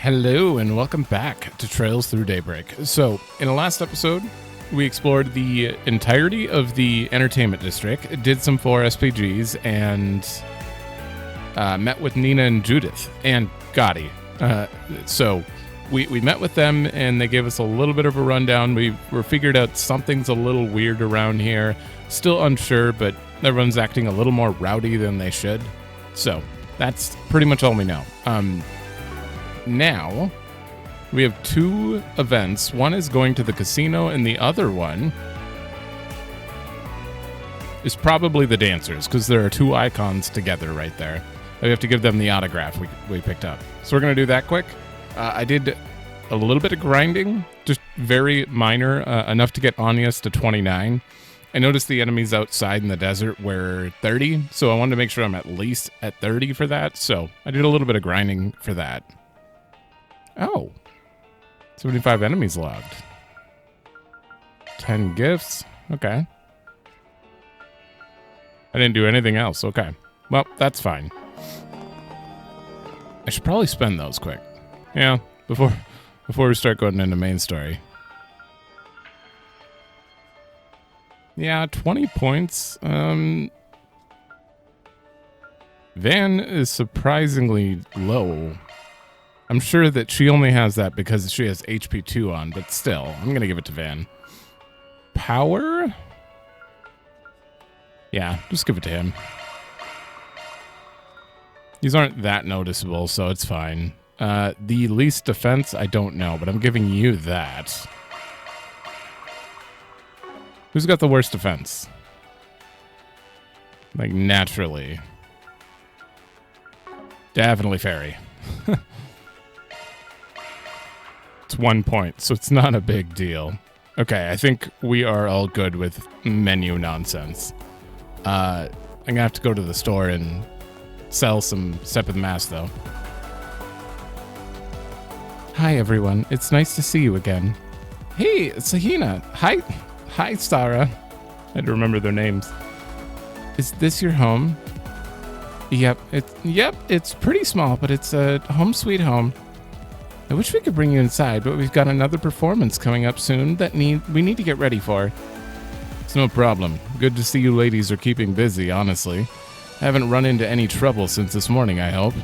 Hello and welcome back to Trails Through Daybreak. So, in the last episode, we explored the entirety of the entertainment district, did some 4 SPGs, and met with Nina and Judith and Gotti. So, we met with them and they gave us a little bit of a rundown. We figured out something's a little weird around here. Still unsure, but everyone's acting a little more rowdy than they should. So, that's pretty much all we know. Now, we have 2 events. One is going to the casino, and the other one is probably the dancers, because there are 2 icons together right there. We have to give them the autograph we picked up. So we're going to do that quick. I did a little bit of grinding, just very minor, enough to get Anius to 29. I noticed the enemies outside in the desert were 30, so I wanted to make sure I'm at least at 30 for that. So I did a little bit of grinding for that. Oh, 75 enemies logged. 10 gifts. Okay. I didn't do anything else. Okay. Well, that's fine. I should probably spend those quick. Yeah, before we start going into main story. Yeah, 20 points. Van is surprisingly low. I'm sure that she only has that because she has HP 2 on, but still, I'm going to give it to Van. Power? Yeah, just give it to him. These aren't that noticeable, so it's fine. The least defense, I don't know, but I'm giving you that. Who's got the worst defense? Like, naturally. Definitely Fairy. It's 1 point, so it's not a big deal. Okay, I think we are all good with menu nonsense. I'm going to have to go to the store and sell some Step of the Mask, though. Hi, everyone. It's nice to see you again. Hey, it's Sahina. Hi, Sarah. I had to remember their names. Is this your home? Yep, it's pretty small, but it's a home sweet home. I wish we could bring you inside, but we've got another performance coming up soon that we need to get ready for. It's no problem. Good to see you ladies are keeping busy, honestly. Haven't run into any trouble since this morning, I hope.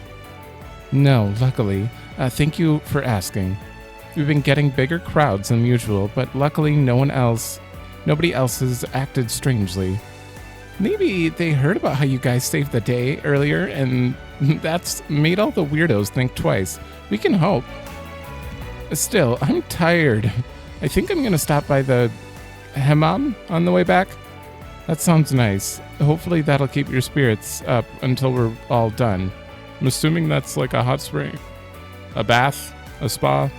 No, luckily. Thank you for asking. We've been getting bigger crowds than usual, but luckily nobody else has acted strangely. Maybe they heard about how you guys saved the day earlier, and that's made all the weirdos think twice. We can hope. Still, I'm tired. I think I'm going to stop by the hammam on the way back. That sounds nice. Hopefully that'll keep your spirits up until we're all done. I'm assuming that's like a hot spring, a bath, a spa.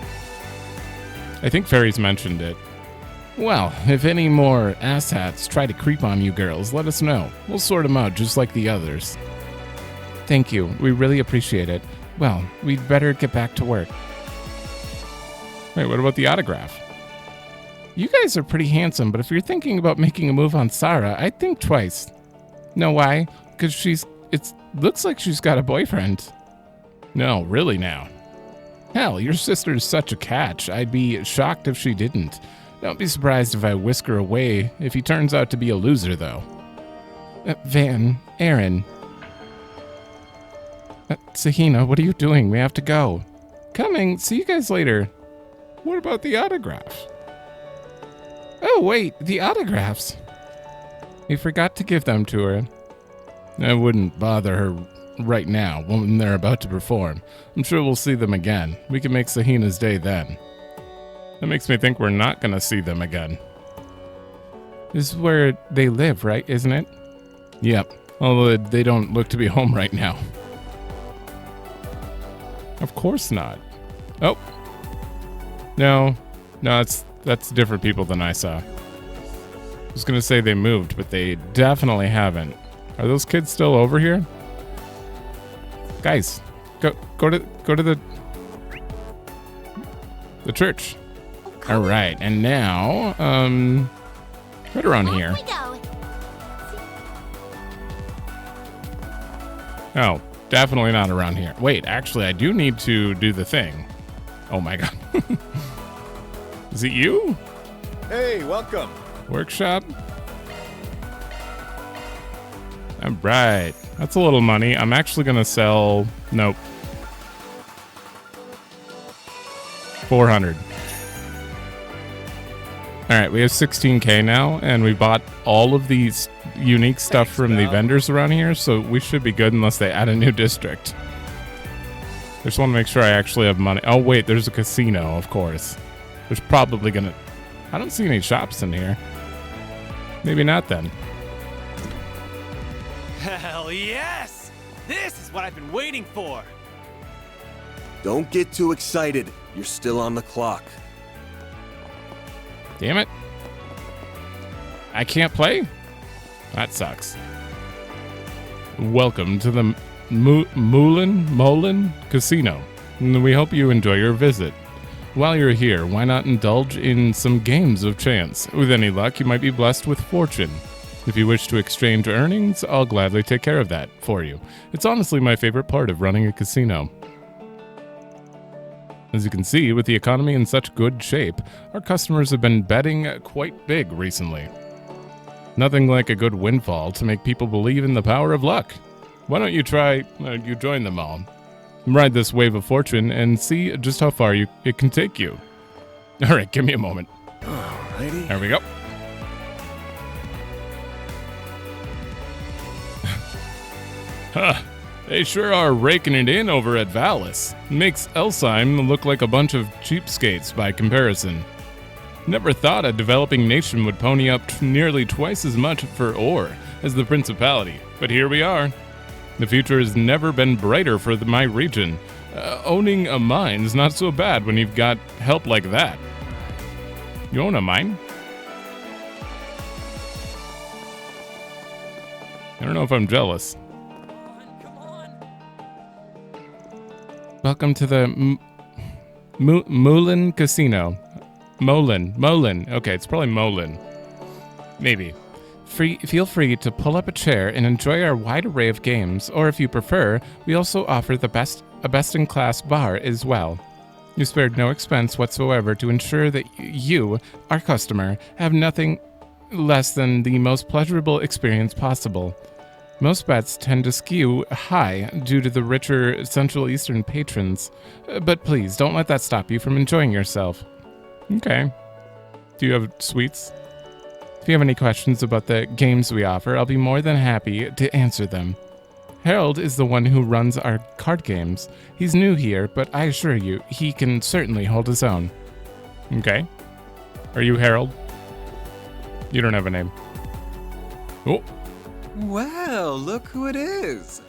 I think Fairy's mentioned it. Well, if any more asshats try to creep on you girls, let us know. We'll sort them out just like the others. Thank you. We really appreciate it. Well, we'd better get back to work. Wait, what about the autograph? You guys are pretty handsome, but if you're thinking about making a move on Sarah, I'd think twice. Know why? Because it looks like she's got a boyfriend. No, really now. Hell, your sister's such a catch. I'd be shocked if she didn't. Don't be surprised if I whisk her away if he turns out to be a loser, though. Van, Aaron. Sahina, what are you doing? We have to go. Coming. See you guys later. What about the autographs? Oh, wait, the autographs. We forgot to give them to her. I wouldn't bother her right now when they're about to perform. I'm sure we'll see them again. We can make Sahina's day then. That makes me think we're not going to see them again. This is where they live, right? Isn't it? Yep. Although they don't look to be home right now. Of course not. Oh. No, that's different people than I saw. I was going to say they moved, but they definitely haven't. Are those kids still over here? Guys, go to the church. All right, and now, right around here. Oh, definitely not around here. Wait, actually, I do need to do the thing. Oh my god. Is it you? Hey, welcome. Workshop? Alright. That's a little money. I'm actually gonna sell... Nope. 400. Alright, we have 16k now, and we bought all of these unique stuff from the vendors around here, so we should be good unless they add a new district. Just want to make sure I actually have money. Oh wait, there's a casino, of course. There's probably gonna... I don't see any shops in here. Maybe not then. Hell yes! This is what I've been waiting for! Don't get too excited. You're still on the clock. Damn it. I can't play? That sucks. Welcome to the Moulin Casino. We hope you enjoy your visit. While you're here, why not indulge in some games of chance? With any luck, you might be blessed with fortune. If you wish to exchange earnings, I'll gladly take care of that for you. It's honestly my favorite part of running a casino. As you can see, with the economy in such good shape, our customers have been betting quite big recently. Nothing like a good windfall to make people believe in the power of luck. Why don't you try, you join them all. Ride this wave of fortune and see just how far it can take you. Alright, give me a moment. Alrighty. There we go. Huh. They sure are raking it in over at Valis. Makes Elsheim look like a bunch of cheapskates by comparison. Never thought a developing nation would pony up nearly twice as much for ore as the Principality, but here we are. The future has never been brighter for my region. Owning a mine's not so bad when you've got help like that. You own a mine? I don't know if I'm jealous. Welcome to the Moulin Casino. Molin. Okay, it's probably Molin. Maybe. Feel free to pull up a chair and enjoy our wide array of games, or if you prefer, we also offer a best-in-class bar as well. You spared no expense whatsoever to ensure that you, our customer, have nothing less than the most pleasurable experience possible. Most bets tend to skew high due to the richer Central Eastern patrons, but please don't let that stop you from enjoying yourself. Okay. Do you have sweets? If you have any questions about the games we offer, I'll be more than happy to answer them. Harold is the one who runs our card games. He's new here, but I assure you, he can certainly hold his own. Okay. Are you Harold? You don't have a name. Oh. Well, look who it is.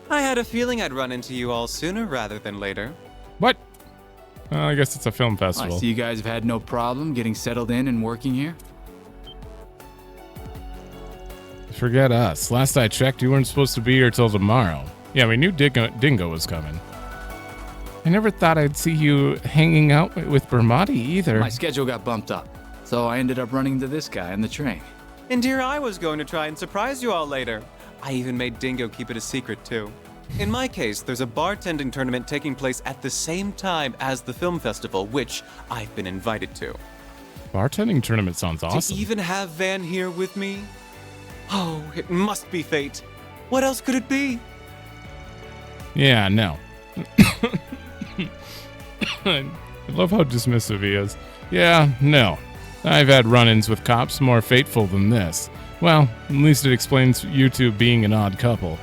I had a feeling I'd run into you all sooner rather than later. What? I guess it's a film festival. I see you guys have had no problem getting settled in and working here. Forget us. Last I checked, you weren't supposed to be here till tomorrow. Yeah, we knew Dingo was coming. I never thought I'd see you hanging out with Bermati either. My schedule got bumped up, so I ended up running into this guy on the train. And here I was going to try and surprise you all later. I even made Dingo keep it a secret too. In my case, there's a bartending tournament taking place at the same time as the film festival, which I've been invited to. Bartending tournament sounds awesome. To even have Van here with me? Oh, it must be fate. What else could it be? Yeah, no. I love how dismissive he is. Yeah, no. I've had run-ins with cops more fateful than this. Well, at least it explains you two being an odd couple.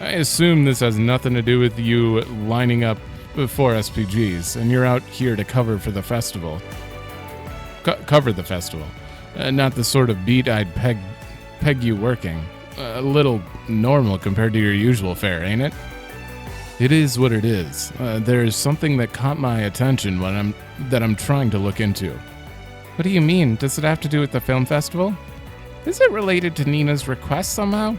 I assume this has nothing to do with you lining up for SPGs, and you're out here to cover for the festival. Cover the festival. Not the sort of beat I'd peg you working. A little normal compared to your usual fare, ain't it? It is what it is. There's something that caught my attention that I'm trying to look into. What do you mean? Does it have to do with the film festival? Is it related to Nina's request somehow?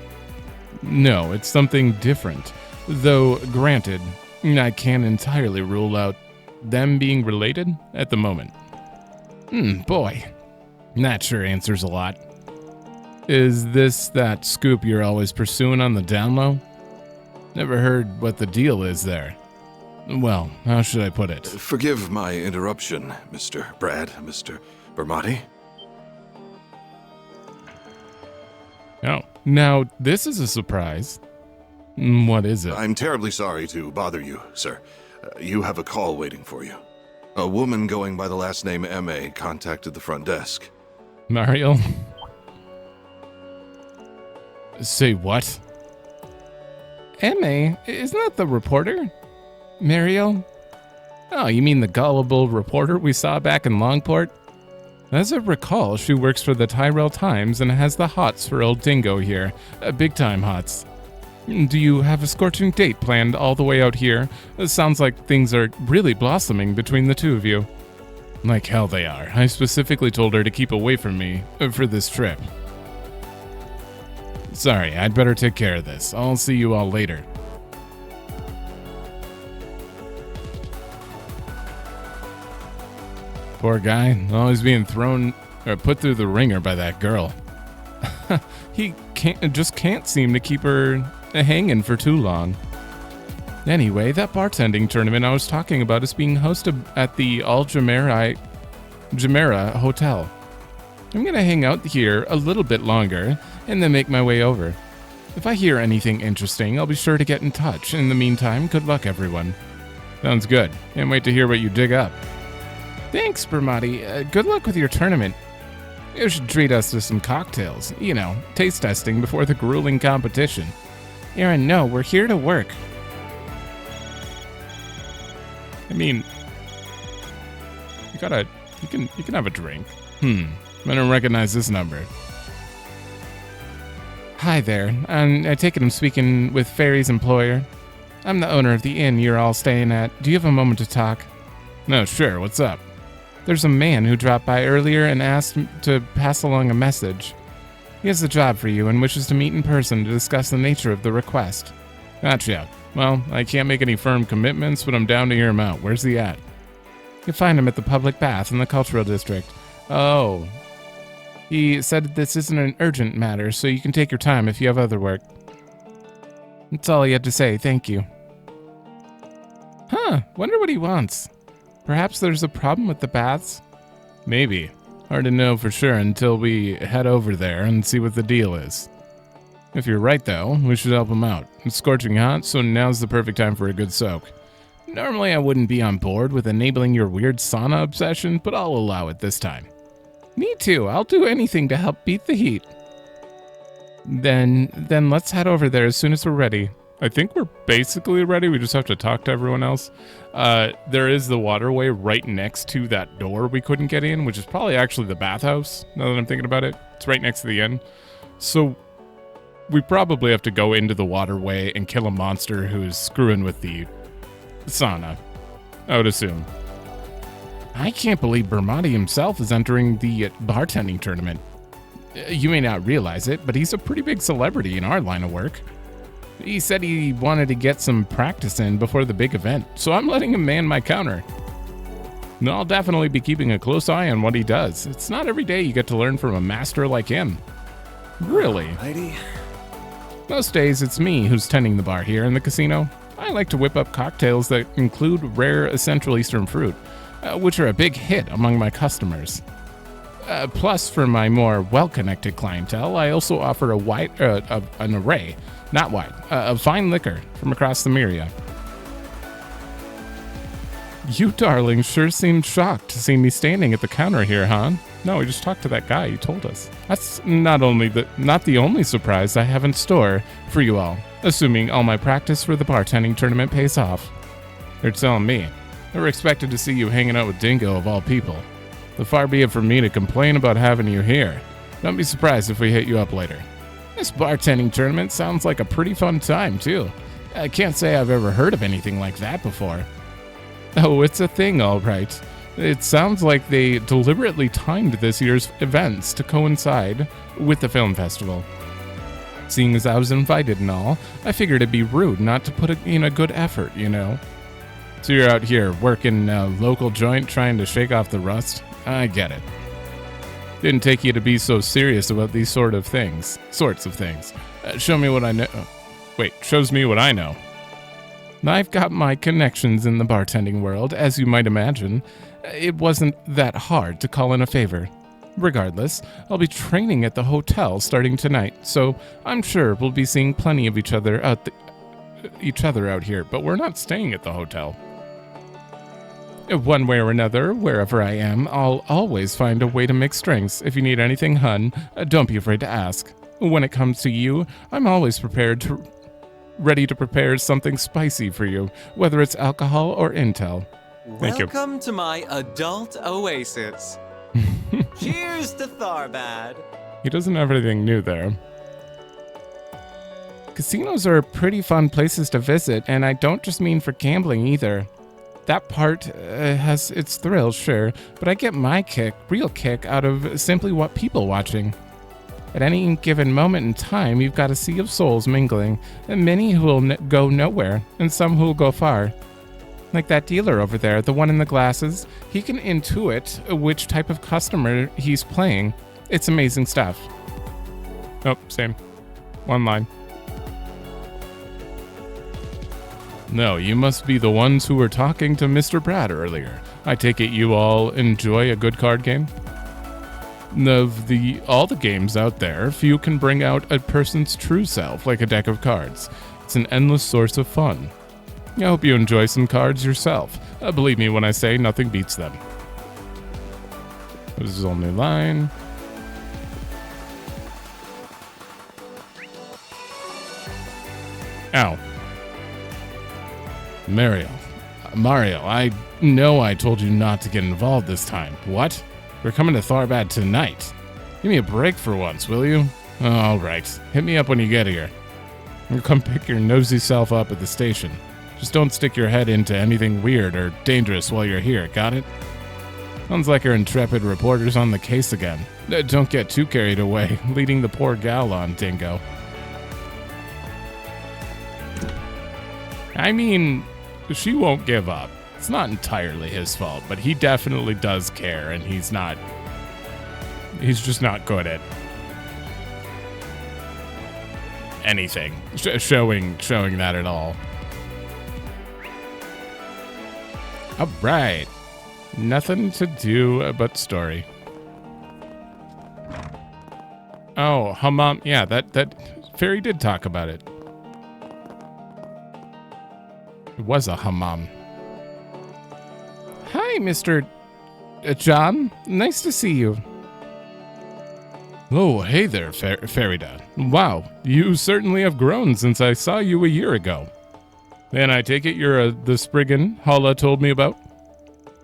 No, it's something different. Though, granted, I can't entirely rule out them being related at the moment. Boy. That sure answers a lot. Is this that scoop you're always pursuing on the down low? Never heard what the deal is there. Well, how should I put it? Forgive my interruption, Mr. Brad, Mr. Bermati. Oh, now this is a surprise. What is it? I'm terribly sorry to bother you, sir. You have a call waiting for you. A woman going by the last name M.A. contacted the front desk. Mario? Say what? M.A.? Isn't that the reporter? Mario? Oh, you mean the gullible reporter we saw back in Longport? As I recall, she works for the Tyrell Times and has the hots for old Dingo here. Big-time hots. Do you have a scorching date planned all the way out here? It sounds like things are really blossoming between the two of you. Like hell they are. I specifically told her to keep away from me for this trip. Sorry, I'd better take care of this. I'll see you all later. Poor guy, always being put through the ringer by that girl. He just can't seem to keep her hanging for too long. Anyway, that bartending tournament I was talking about is being hosted at the Jumeirah Hotel. I'm gonna hang out here a little bit longer and then make my way over. If I hear anything interesting, I'll be sure to get in touch. In the meantime, good luck, everyone. Sounds good. Can't wait to hear what you dig up. Thanks, Bermati. Good luck with your tournament. You should treat us to some cocktails. You know, taste testing before the grueling competition. Aaron, no, we're here to work. I mean, you can have a drink. I don't recognize this number. Hi there. I take it I'm speaking with Fairy's employer. I'm the owner of the inn you're all staying at. Do you have a moment to talk? No, sure. What's up? There's a man who dropped by earlier and asked to pass along a message. He has a job for you and wishes to meet in person to discuss the nature of the request. Gotcha. Well, I can't make any firm commitments, but I'm down to hear him out. Where's he at? You'll find him at the public bath in the cultural district. Oh. He said this isn't an urgent matter, so you can take your time if you have other work. That's all he had to say, thank you. Huh, wonder what he wants. Perhaps there's a problem with the baths? Maybe. Hard to know for sure until we head over there and see what the deal is. If you're right, though, we should help him out. It's scorching hot, so now's the perfect time for a good soak. Normally I wouldn't be on board with enabling your weird sauna obsession, but I'll allow it this time. Me too. I'll do anything to help beat the heat. Then let's head over there as soon as we're ready. I think we're basically ready. We just have to talk to everyone else. There is the waterway right next to that door we couldn't get in, which is probably actually the bathhouse, now that I'm thinking about it. It's right next to the inn. So we probably have to go into the waterway and kill a monster who's screwing with the sauna, I would assume. I can't believe Bermati himself is entering the bartending tournament. You may not realize it, but he's a pretty big celebrity in our line of work. He said he wanted to get some practice in before the big event, so I'm letting him man my counter. No, I'll definitely be keeping a close eye on what he does. It's not every day you get to learn from a master like him. Really? Alrighty. Most days it's me who's tending the bar here in the casino. I like to whip up cocktails that include rare Central Eastern fruit, which are a big hit among my customers. Plus, for my more well-connected clientele, I also offer an array, not wide, of fine liquor from across the Myria. You darlings sure seemed shocked to see me standing at the counter here, huh? No, we just talked to that guy, you told us. That's not the only surprise I have in store for you all, assuming all my practice for the bartending tournament pays off. You're telling me. Never expected to see you hanging out with Dingo of all people. But far be it from me to complain about having you here. Don't be surprised if we hit you up later. This bartending tournament sounds like a pretty fun time, too. I can't say I've ever heard of anything like that before. Oh, it's a thing, all right. It sounds like they deliberately timed this year's events to coincide with the film festival. Seeing as I was invited and all, I figured it'd be rude not to put in a good effort, you know? So you're out here working a local joint trying to shake off the rust? I get it. Didn't take you to be so serious about these sorts of things. Show me what I know. Shows me what I know. I've got my connections in the bartending world, as you might imagine. It wasn't that hard to call in a favor. Regardless, I'll be training at the hotel starting tonight, so I'm sure we'll be seeing plenty of each other out here, but we're not staying at the hotel. One way or another, wherever I am, I'll always find a way to make strengths. If you need anything, hun, don't be afraid to ask. When it comes to you, I'm always ready to prepare something spicy for you, whether it's alcohol or intel. Thank you. Welcome to my adult oasis. Cheers to Tharbad. He doesn't have anything new there. Casinos are pretty fun places to visit, and I don't just mean for gambling either. That part has its thrills, sure, but I get my real kick, out of simply what people watching. At any given moment in time, you've got a sea of souls mingling, and many who will go nowhere, and some who will go far. Like that dealer over there, the one in the glasses, he can intuit which type of customer he's playing. It's amazing stuff. Oh, same. One line. No, you must be the ones who were talking to Mr. Brad earlier. I take it you all enjoy a good card game? Of all the games out there, few can bring out a person's true self like a deck of cards. It's an endless source of fun. I hope you enjoy some cards yourself. Believe me when I say nothing beats them. This is a new line. Ow. Mario, I know I told you not to get involved this time. What? We're coming to Tharbad tonight. Give me a break for once, will you? All right. Hit me up when you get here. I'll come pick your nosy self up at the station. Just don't stick your head into anything weird or dangerous while you're here, got it? Sounds like our intrepid reporter's on the case again. Don't get too carried away, leading the poor gal on, Dingo. I mean, she won't give up. It's not entirely his fault, but he definitely does care, and he's just not good at anything, showing that at all. All right. Nothing to do but story. Oh, hammam. Yeah, that fairy did talk about it. It was a hammam. Hi, Mr. John. Nice to see you. Oh, hey there, Farida. Wow, you certainly have grown since I saw you a year ago. And I take it you're the spriggan Hala told me about?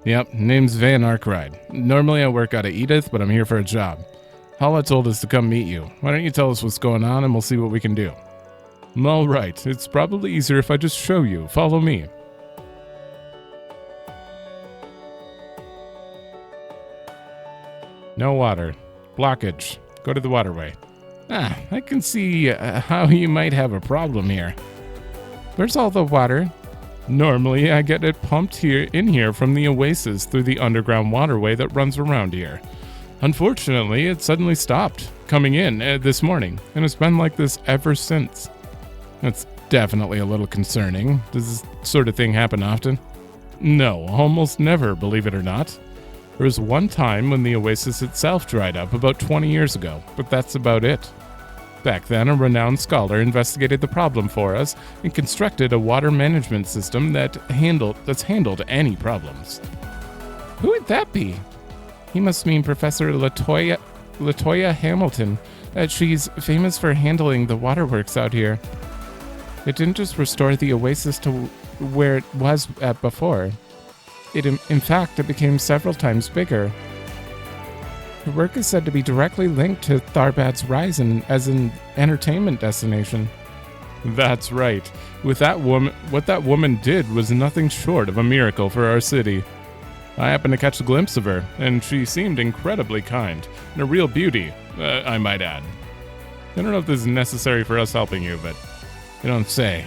Yep, name's Van Arkride. Normally I work out of Edith, but I'm here for a job. Hala told us to come meet you. Why don't you tell us what's going on and we'll see what we can do. All right, it's probably easier if I just show you. Follow me. No water. Blockage. Go to the waterway. I can see how you might have a problem here. Where's all the water? Normally, I get it pumped in here from the oasis through the underground waterway that runs around here. Unfortunately, it suddenly stopped coming in this morning, and it's been like this ever since. That's definitely a little concerning. Does this sort of thing happen often? No, almost never, believe it or not. There was one time when the oasis itself dried up about 20 years ago, but that's about it. Back then, a renowned scholar investigated the problem for us and constructed a water management system that's handled any problems. Who would that be? He must mean Professor Latoya Hamilton. She's famous for handling the waterworks out here. It didn't just restore the oasis to where it was at before. In fact, it became several times bigger. The work is said to be directly linked to Tharbad's rise as an entertainment destination. That's right. What that woman did was nothing short of a miracle for our city. I happened to catch a glimpse of her, and she seemed incredibly kind, and a real beauty, I might add. I don't know if this is necessary for us helping you, but you don't say.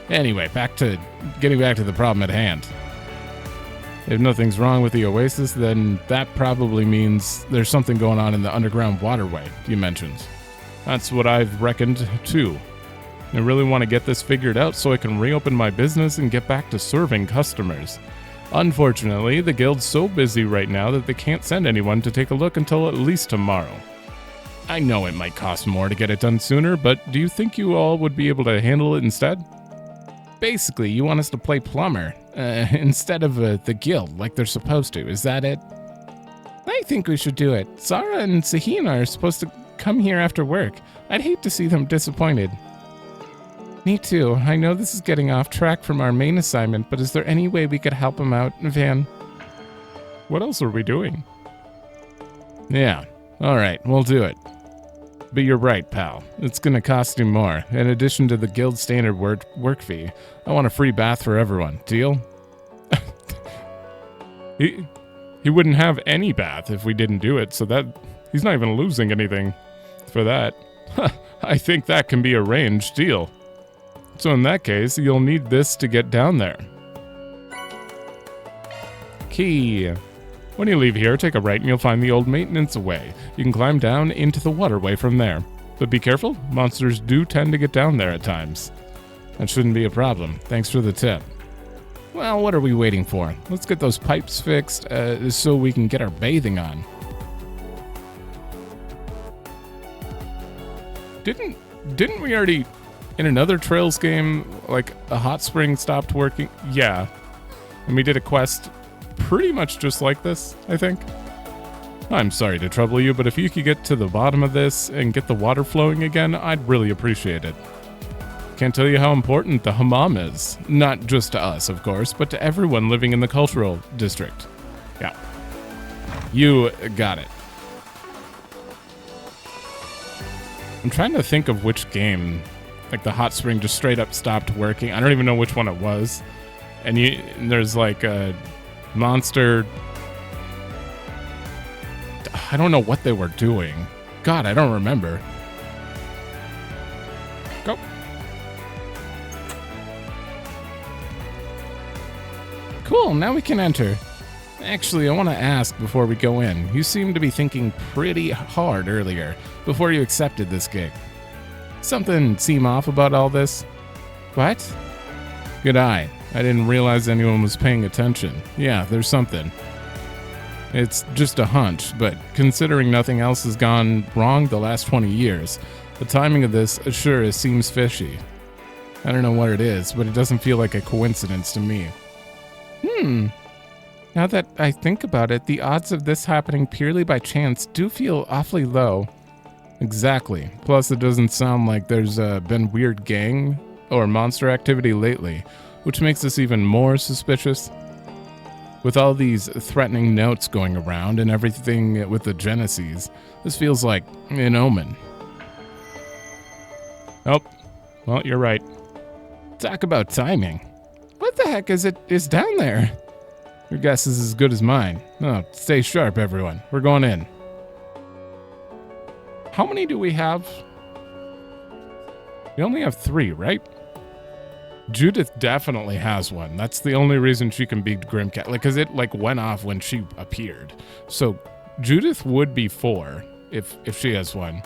Anyway, getting back to the problem at hand. If nothing's wrong with the oasis, then that probably means there's something going on in the underground waterway you mentioned. That's what I've reckoned, too. I really want to get this figured out so I can reopen my business and get back to serving customers. Unfortunately, the guild's so busy right now that they can't send anyone to take a look until at least tomorrow. I know it might cost more to get it done sooner, but do you think you all would be able to handle it instead? Basically, you want us to play plumber, instead of the guild, like they're supposed to. Is that it? I think we should do it. Zara and Sahina are supposed to come here after work. I'd hate to see them disappointed. Me too. I know this is getting off track from our main assignment, but is there any way we could help them out, Van? What else are we doing? Yeah. All right, we'll do it. But you're right, pal. It's gonna cost you more. In addition to the guild standard work fee, I want a free bath for everyone. Deal? He wouldn't have any bath if we didn't do it, so that he's not even losing anything for that. I think that can be arranged. Deal. So in that case, you'll need this to get down there. Key. When you leave here, take a right and you'll find the old maintenance way. You can climb down into the waterway from there. But be careful, monsters do tend to get down there at times. That shouldn't be a problem. Thanks for the tip. Well, what are we waiting for? Let's get those pipes fixed so we can get our bathing on. Didn't we already, in another Trails game, like a hot spring stopped working? Yeah. And we did a quest pretty much just like this, I think. I'm sorry to trouble you, but if you could get to the bottom of this and get the water flowing again, I'd really appreciate it. Can't tell you how important the hammam is. Not just to us, of course, but to everyone living in the cultural district. Yeah. You got it. I'm trying to think of which game, like the hot spring just straight up stopped working. I don't even know which one it was. And there's like a monster. I don't know what they were doing. God, I don't remember. Go. Cool, now we can enter. Actually, I want to ask before we go in. You seemed to be thinking pretty hard earlier, before you accepted this gig. Something seem off about all this? What? Good eye. I didn't realize anyone was paying attention. Yeah, there's something. It's just a hunch, but considering nothing else has gone wrong the last 20 years, the timing of this sure seems fishy. I don't know what it is, but it doesn't feel like a coincidence to me. Now that I think about it, the odds of this happening purely by chance do feel awfully low. Exactly. Plus, it doesn't sound like there's been weird gang or monster activity lately, which makes this even more suspicious. With all these threatening notes going around and everything with the Genesis, this feels like an omen. Oh, well, you're right. Talk about timing. What the heck is down there? Your guess is as good as mine. Oh, stay sharp, everyone. We're going in. How many do we have? We only have 3, right? Judith definitely has one. That's the only reason she can beat Grimcat. Like, cause it went off when she appeared. So Judith would be 4 if she has one.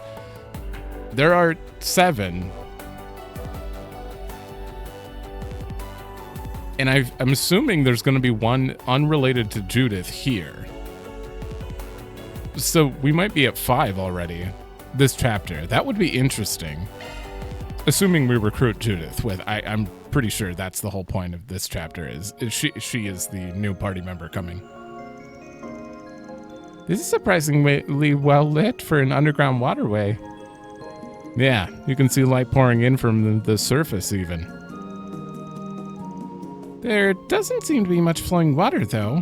There are 7. And I'm assuming there's going to be one unrelated to Judith here. So we might be at 5 already this chapter. That would be interesting. Assuming we recruit Judith with, I'm pretty sure that's the whole point of this chapter is she is the new party member coming. This is surprisingly well lit for an underground waterway. Yeah, you can see light pouring in from the surface even. There doesn't seem to be much flowing water, though.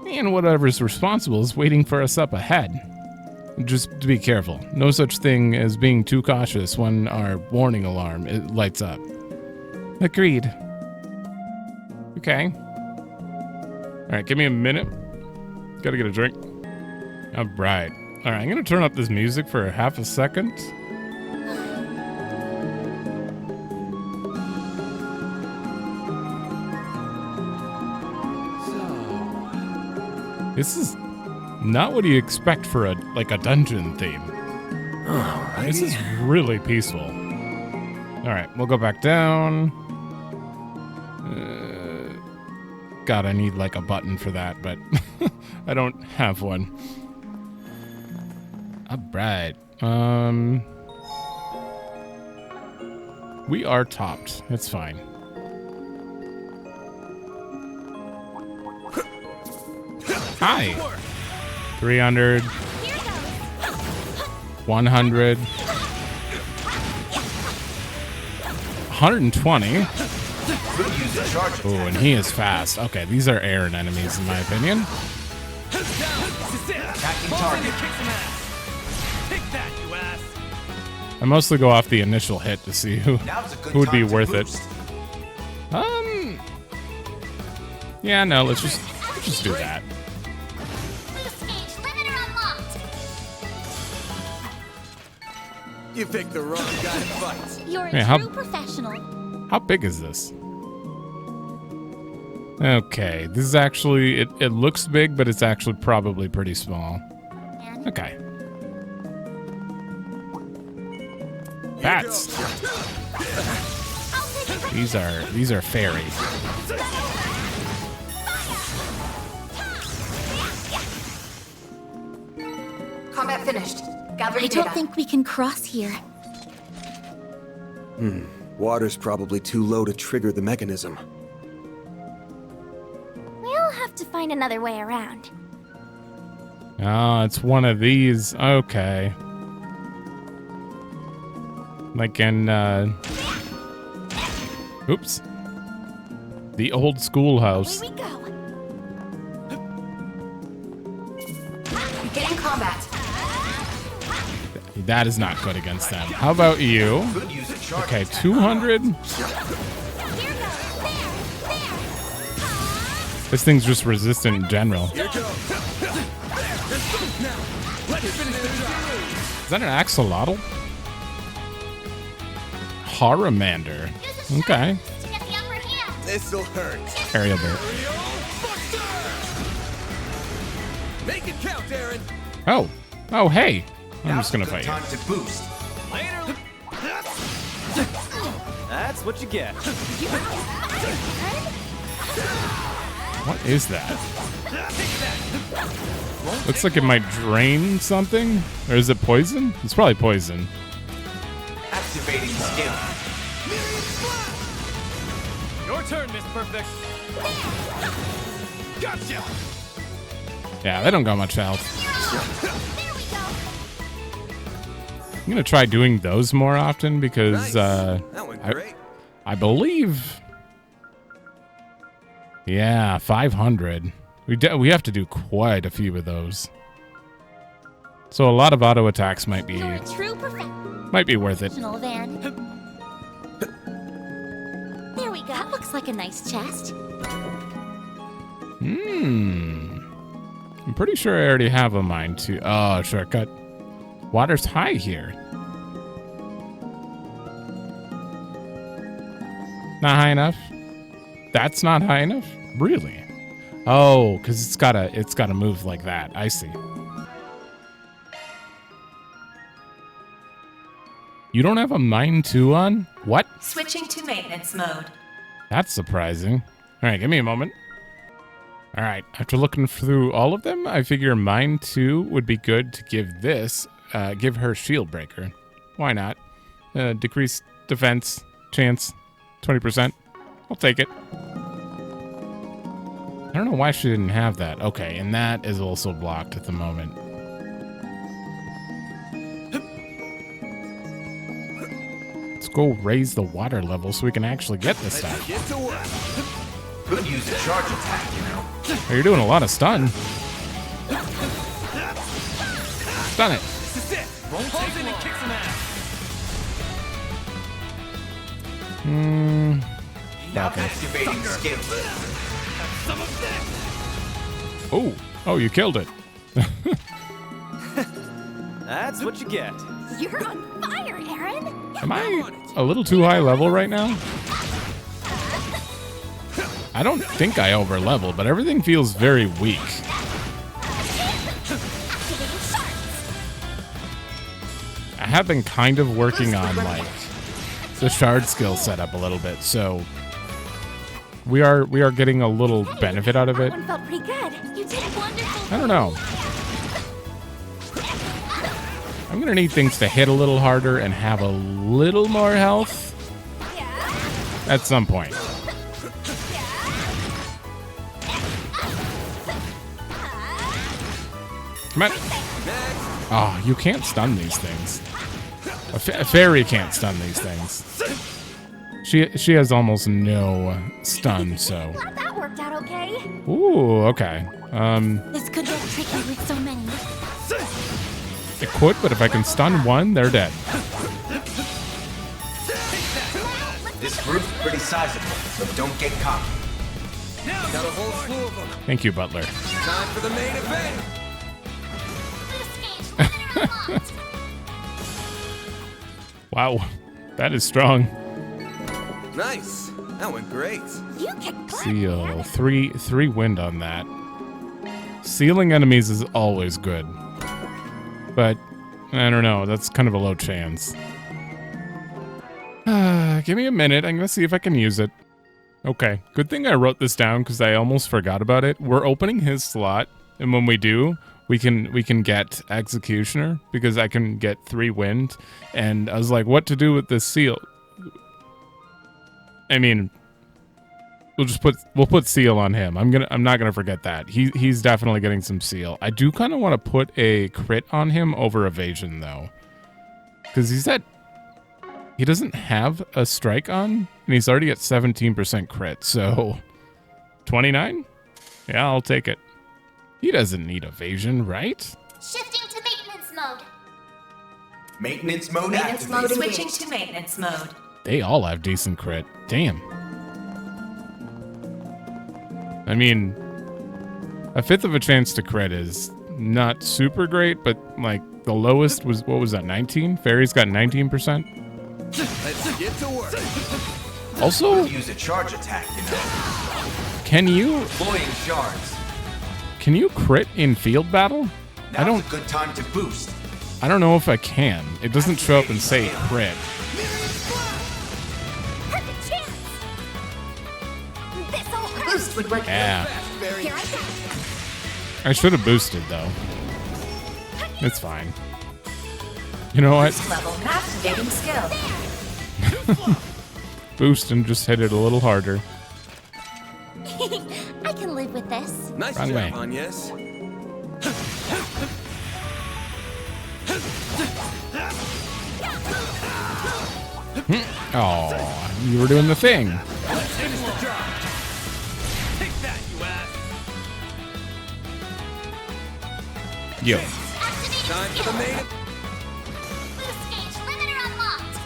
And whatever's responsible is waiting for us up ahead. Just be careful. No such thing as being too cautious when our warning alarm lights up. Agreed. Okay. All right, give me a minute. Gotta get a drink. All right. All right, I'm gonna turn up this music for half a second. This is not what you expect for a dungeon theme. Alrighty. This is really peaceful. All right, we'll go back down. God, I need like a button for that, but I don't have one. All right. We are topped. It's fine. Hi. 300. 100. 120. Oh, and he is fast. Okay, these are Aaron enemies, in my opinion. I mostly go off the initial hit to see who would be worth it. Yeah, no, let's just do that. You picked the wrong guy to fight. You're Hey, a how- true professional. How big is this? Okay, this is actually, it looks big, but it's actually probably pretty small. Okay. Bats. These are fairy. Combat finished. Gathering I data. don't think we can cross here. Water's probably too low to trigger the mechanism. We'll have to find another way around. Oh, it's one of these. Okay. Like in, oops. The old schoolhouse. Here we go. Beginning combat. That is not good against them. How about you? Okay, 200. This thing's just resistant in general. Is that an axolotl? Horramander. Okay. To get the upper hand. This'll hurt. Aerial bird. Make it count, Aaron. Oh. Oh, hey. I'm just gonna fight you. To boost. Later. That's what you get. What is that? Looks like it might drain something. Or is it poison? It's probably poison. Activating skill. Your turn, Miss Perfect. Gotcha. Yeah, they don't got much health. There we go. I'm gonna try doing those more often because That went great. I believe. Yeah, 500. We have to do quite a few of those. So a lot of auto attacks might be You're a true professional, worth it. Van. There we go. That looks like a nice chest. I'm pretty sure I already have a mine too. Oh, shortcut. Water's high here. Not high enough? That's not high enough? Really? Oh, because it's gotta move like that. I see. You don't have a mine 2 on? What? Switching to maintenance mode. That's surprising. All right, give me a moment. All right, after looking through all of them, I figure mine 2 would be good to give this, give her shield breaker. Why not? Decrease defense chance, 20%. I'll take it. I don't know why she didn't have that. Okay, and that is also blocked at the moment. Let's go raise the water level so we can actually get this stuff. Get to work. Could use a charge attack, you know. Oh, you're doing a lot of stun. Stun it. This is it. Won't take long. Kick some ass. Falcom. Activating skill. Some of this. Oh, oh, you killed it. That's what you get. You're on fire, Aaron. Am I a little too high level right now? I don't think I over level, but everything feels very weak. I have been kind of working on like the shard skill set up a little bit, so we are getting a little benefit out of it. That one felt pretty good. You did wonderful. I don't know. I'm gonna need things to hit a little harder and have a little more health at some point. Come on. Oh, you can't stun these things. A fairy can't stun these things. She has almost no stun, so. Glad that worked out okay. Ooh, okay. This could get tricky with so many. It could, but if I can stun one, they're dead. This group's pretty sizable, so don't get cocky. Got a whole slew of them. Thank you, Butler. Time for the main event. Wow, that is strong. Nice. That went great. You kicked butt. Seal. Three wind on that. Sealing enemies is always good. But, I don't know, that's kind of a low chance. Give me a minute, I'm gonna see if I can use it. Okay, good thing I wrote this down because I almost forgot about it. We're opening his slot, and when we do, we can get Executioner, because I can get 3 wind, and I was like, what to do with this seal? I mean, we'll put seal on him. I'm not gonna forget that. He's definitely getting some seal. I do kind of want to put a crit on him over evasion though, because he doesn't have a strike on, and he's already at 17% crit. So 29? Yeah, I'll take it. He doesn't need evasion, right? Shifting to maintenance mode. Maintenance mode Maintenance activated. mode switching to maintenance mode. They all have decent crit. Damn. I mean, a 1/5 of a chance to crit is not super great, but like the lowest was, what was that, 19? Fairy's got 19%. Let's get to work. Also, Use a charge attack, you know. can you Deploying shards. crit in field battle? Now's a good time to boost. I don't know if I can. It doesn't show up and say crit. Perfect chance. This'll hurt. Boost would work Yeah. very Here I go. I should have boosted though. It's fine. You know what? level activating skill. Boost and just hit it a little harder. I can live with this. Nice Wrong job, way. Agnes. Oh, you were doing the thing. Yo. Time for the main. Boost gauge limiter unlocked.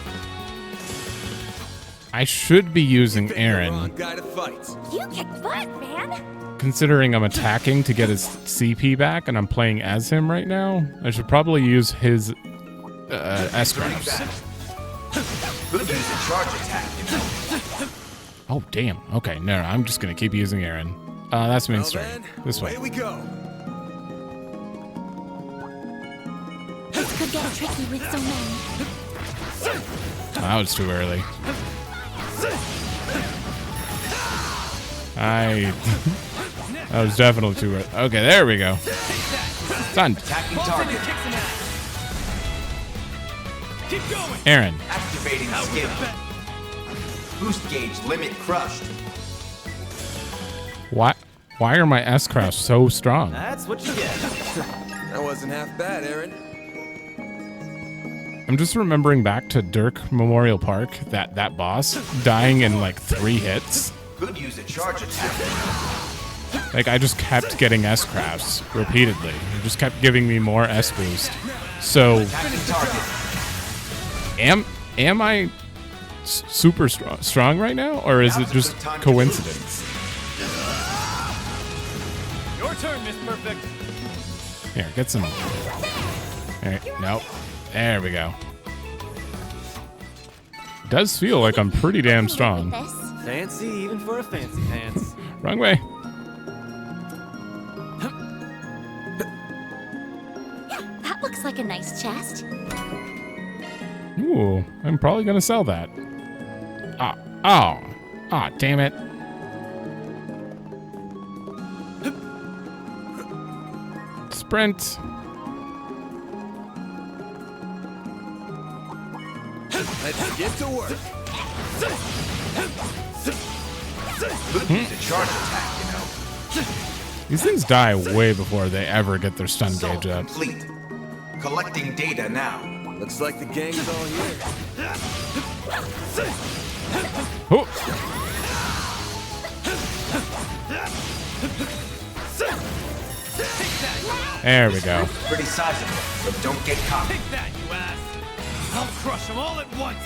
I should be using Pick the Aaron, wrong guy to fight. You kicked butt, man. considering I'm attacking to get his CP back, and I'm playing as him right now. I should probably use his S-Crafts. Could use a charge attack, you know. Oh, damn. Okay, no, I'm just going to keep using Aaron. That's main Well story. then, This way. away we go. This could get tricky with so many. Oh, that was too early. That was definitely too early. Okay, there we go. Done. Attacking target. Aaron. Activating skill. Boost gauge limit crushed. Why are my S-Crafts so strong? That's what you get. That wasn't half bad, Aaron. I'm just remembering back to Dirk Memorial Park, that boss dying in like 3 hits. Could use a charge attack. Like, I just kept getting S-Crafts repeatedly. It just kept giving me more S-Boost. So, Attacking target. am I super strong right now? Or is it just coincidence? Your turn, Miss Perfect. Here, get some. There, nope. There we go. Does feel like I'm pretty damn strong. This. Fancy even for a fancy pants. Wrong way. That looks like a nice chest. Ooh, I'm probably gonna sell that. Damn it. Sprint. Let's get to work. Could use a charge attack, you know. These things die way before they ever get their stun Assault gauge up. complete. Collecting data now. Looks like the gang's all here. Oh. There we go. Pretty sizable, but don't get caught. I'll crush them all at once.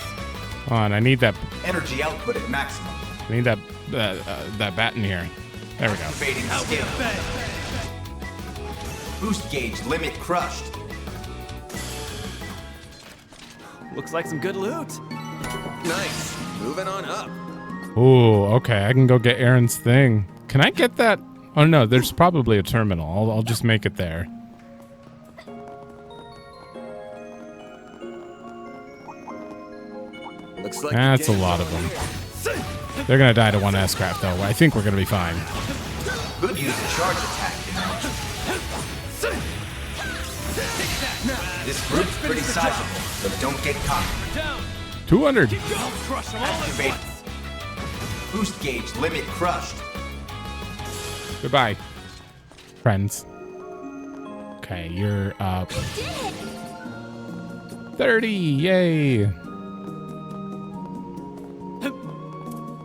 Hold on, I need that. Energy output at maximum. I need that bat in here. There we go. Activating skill. Boost gauge limit crushed. Looks like some good loot. Nice. Moving on up. Ooh, okay. I can go get Aaron's thing. Can I get that? Oh no, there's probably a terminal. I'll just make it there. Looks like That's a lot of them. They're gonna die to one S-craft though. I think we're gonna be fine. Could use a charge attack, you know. This group's pretty sizable, but don't get caught. 200. I'll crush them all at Activate. once. Boost gauge limit crushed. Goodbye, friends. Okay, you're up. 30. Yay.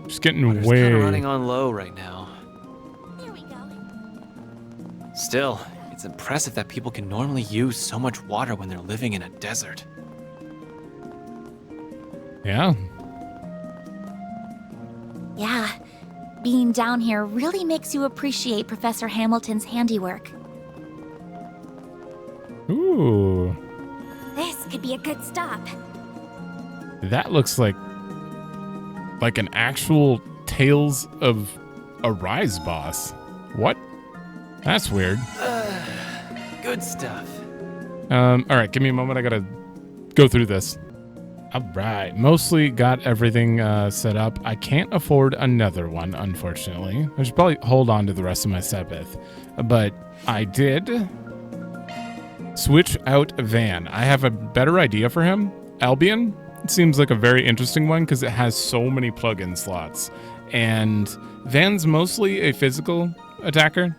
Just getting Water's way. kind of running on low right now. There we go. Still, it's impressive that people can normally use so much water when they're living in a desert. Yeah. Yeah, being down here really makes you appreciate Professor Hamilton's handiwork. Ooh. This could be a good stop. That looks like an actual Tales of Arise boss. What? That's weird. Good stuff. All right, give me a moment. I gotta go through this. All right, mostly got everything set up. I can't afford another one, unfortunately. I should probably hold on to the rest of my Sepith. But I did switch out Van. I have a better idea for him. Albion seems like a very interesting one because it has so many plug-in slots. And Van's mostly a physical attacker,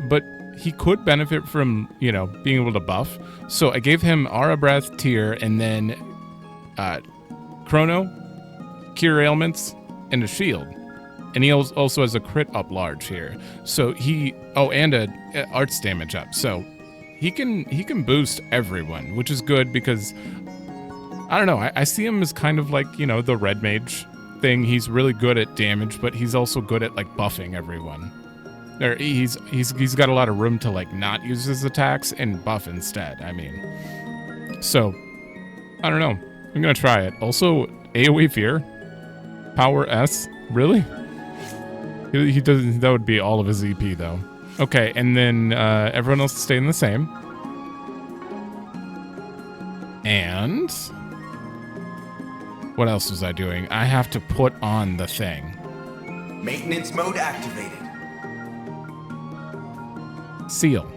but he could benefit from, being able to buff. So I gave him Aura Breath, Tear, and then Chrono, Cure Ailments, and a Shield. And he also has a crit up large here. So and a arts damage up. So he can boost everyone, which is good because I don't know. I see him as kind of like, the red mage thing. He's really good at damage, but he's also good at like buffing everyone. Or he's got a lot of room to like not use his attacks and buff instead. I mean, so I don't know. I'm gonna try it. Also, AoE Fear, Power S. Really? He doesn't. That would be all of his EP though. Okay, and then everyone else is staying the same. And what else was I doing? I have to put on the thing. Maintenance mode activated. Seal.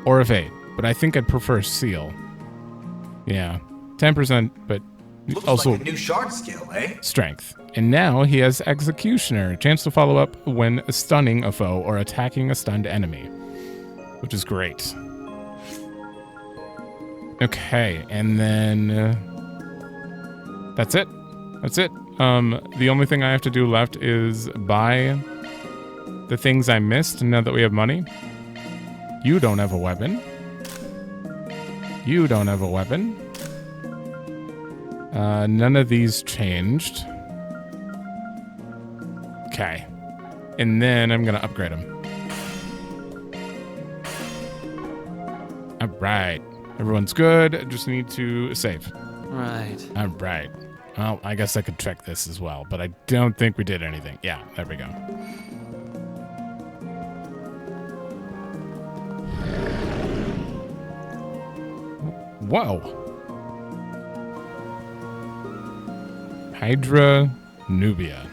Or of 8. But I think I'd prefer Seal. Yeah. 10%, but Looks also like a new shard skill, eh? Strength. And now he has Executioner. Chance to follow up when stunning a foe or attacking a stunned enemy. Which is great. Okay, and then that's it. That's it. The only thing I have to do left is buy the things I missed now that we have money. You don't have a weapon. You don't have a weapon. None of these changed. Okay. And then I'm going to upgrade them. All right. Everyone's good. I just need to save. Right. All right. Well, I guess I could check this as well, but I don't think we did anything. Yeah, there we go. Whoa. Hydra Nubia.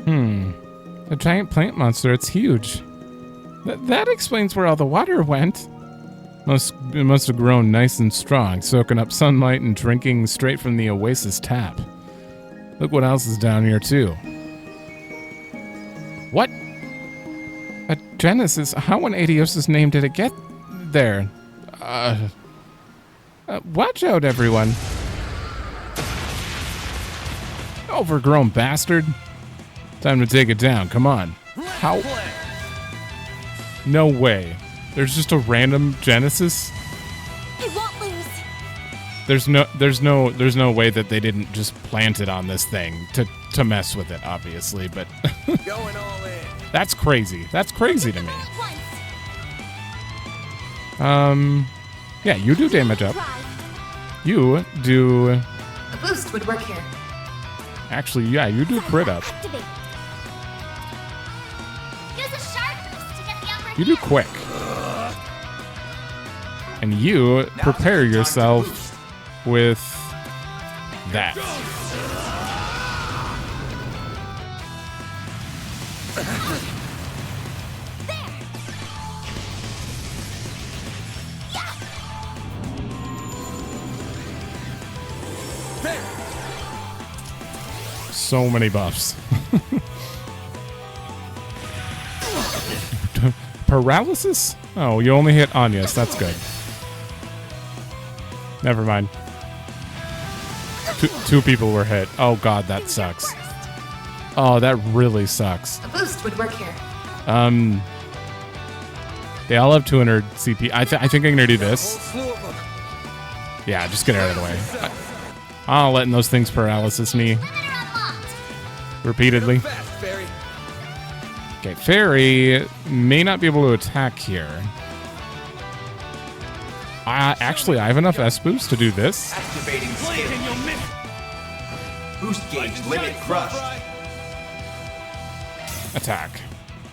A giant plant monster. It's huge. That explains where all the water went. It must have grown nice and strong, soaking up sunlight and drinking straight from the oasis tap. Look what else is down here, too. What? A Genesis? How in Adiosis name did it get there? Watch out, everyone. Overgrown bastard. Time to take it down. Come on. How? No way. There's just a random Genesis? You won't lose. There's no way that they didn't just plant it on this thing to mess with it, obviously, but Going all in. that's crazy. That's crazy to me. Yeah, you do damage up. You do. A boost would work here. Actually, yeah, you do crit up. Activate. Use a sharp boost to get the upper You do hand. quick. And you prepare yourself with that. So many buffs. Paralysis? Oh, you only hit Anya's. That's good. Never mind. Two people were hit. Oh god, that sucks. Oh, that really sucks. A boost would work here. They all have 200 CP. I think I'm gonna do this. Yeah, just get out of the way. I'm letting those things paralysis me repeatedly. Okay, Fairy may not be able to attack here. Actually, I have enough S boost to do this. Activating skill. Boost gauge limit crushed. Attack.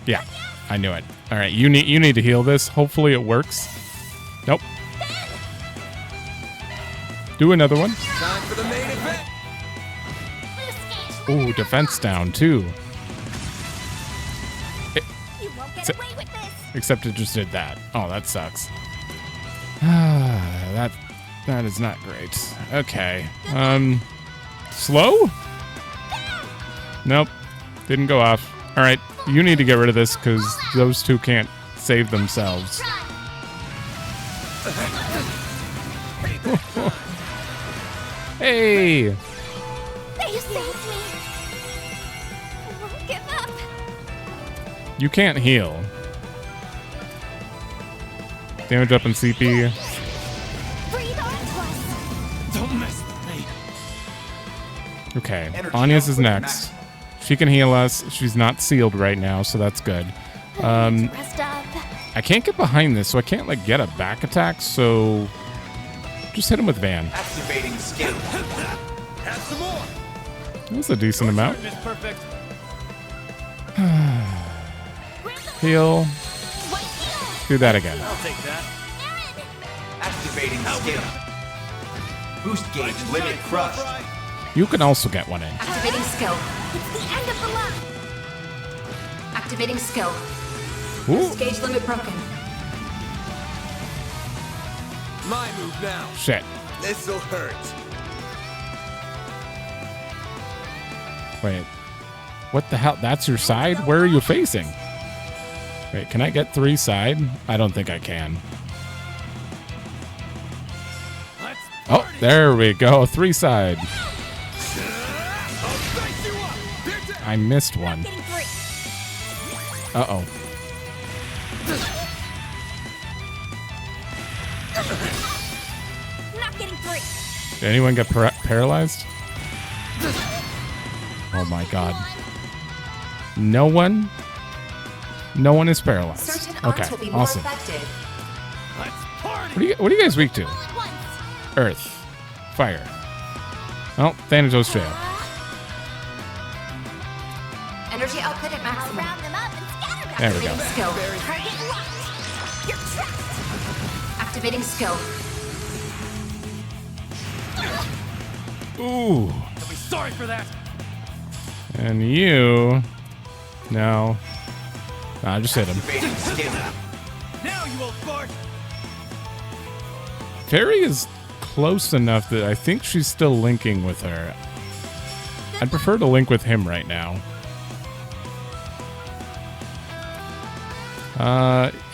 Yeah, I knew it. All right, you need to heal this. Hopefully it works. Nope. Do another one. Time for the main event. Ooh, defense down too. You won't get away with this. Except it just did that. Oh, that sucks. That is not great. Okay. Slow? Nope. Didn't go off. All right, you need to get rid of this because those two can't save themselves. Hey! You saved me. I won't give up. You can't heal. Damage up in CP. Breathe onto us. Don't mess with me. Okay, Energy Anya's is output next. She can heal us. She's not sealed right now, so that's good. Rest up. I can't get behind this, so I can't like get a back attack, so just hit him with Van. Activating skill. Have some more. That's a decent amount. Is perfect. Heal. Do that again. I'll take that. Activating skill. Boost gauge limit crushed. You can also get one in. Activating skill. It's the end of the line. Activating skill. Ooh, Gauge limit broken. My move now. shit. This'll hurt. Wait. What the hell? That's your side? Where are you facing? Wait, can I get 3 side? I don't think I can. Oh, there we go. 3 side. I missed one. Getting free. Uh-oh. Not getting free. Did anyone get paralyzed? Oh my god. No one? No one is paralyzed. Certain Okay, arts will be more awesome. effective. What are you guys weak to? All at once. Earth. Fire. Oh, Thanatos jail. Energy output at I'll maximum. round them up and scatter them. There we go. Activating skill. Target locked. You're trapped. Activating skill. Ooh. sorry for that. And you... No. Nah, just hit him. Activating skill. Now you old fart. Fairy is close enough that I think she's still linking with her. I'd prefer to link with him right now.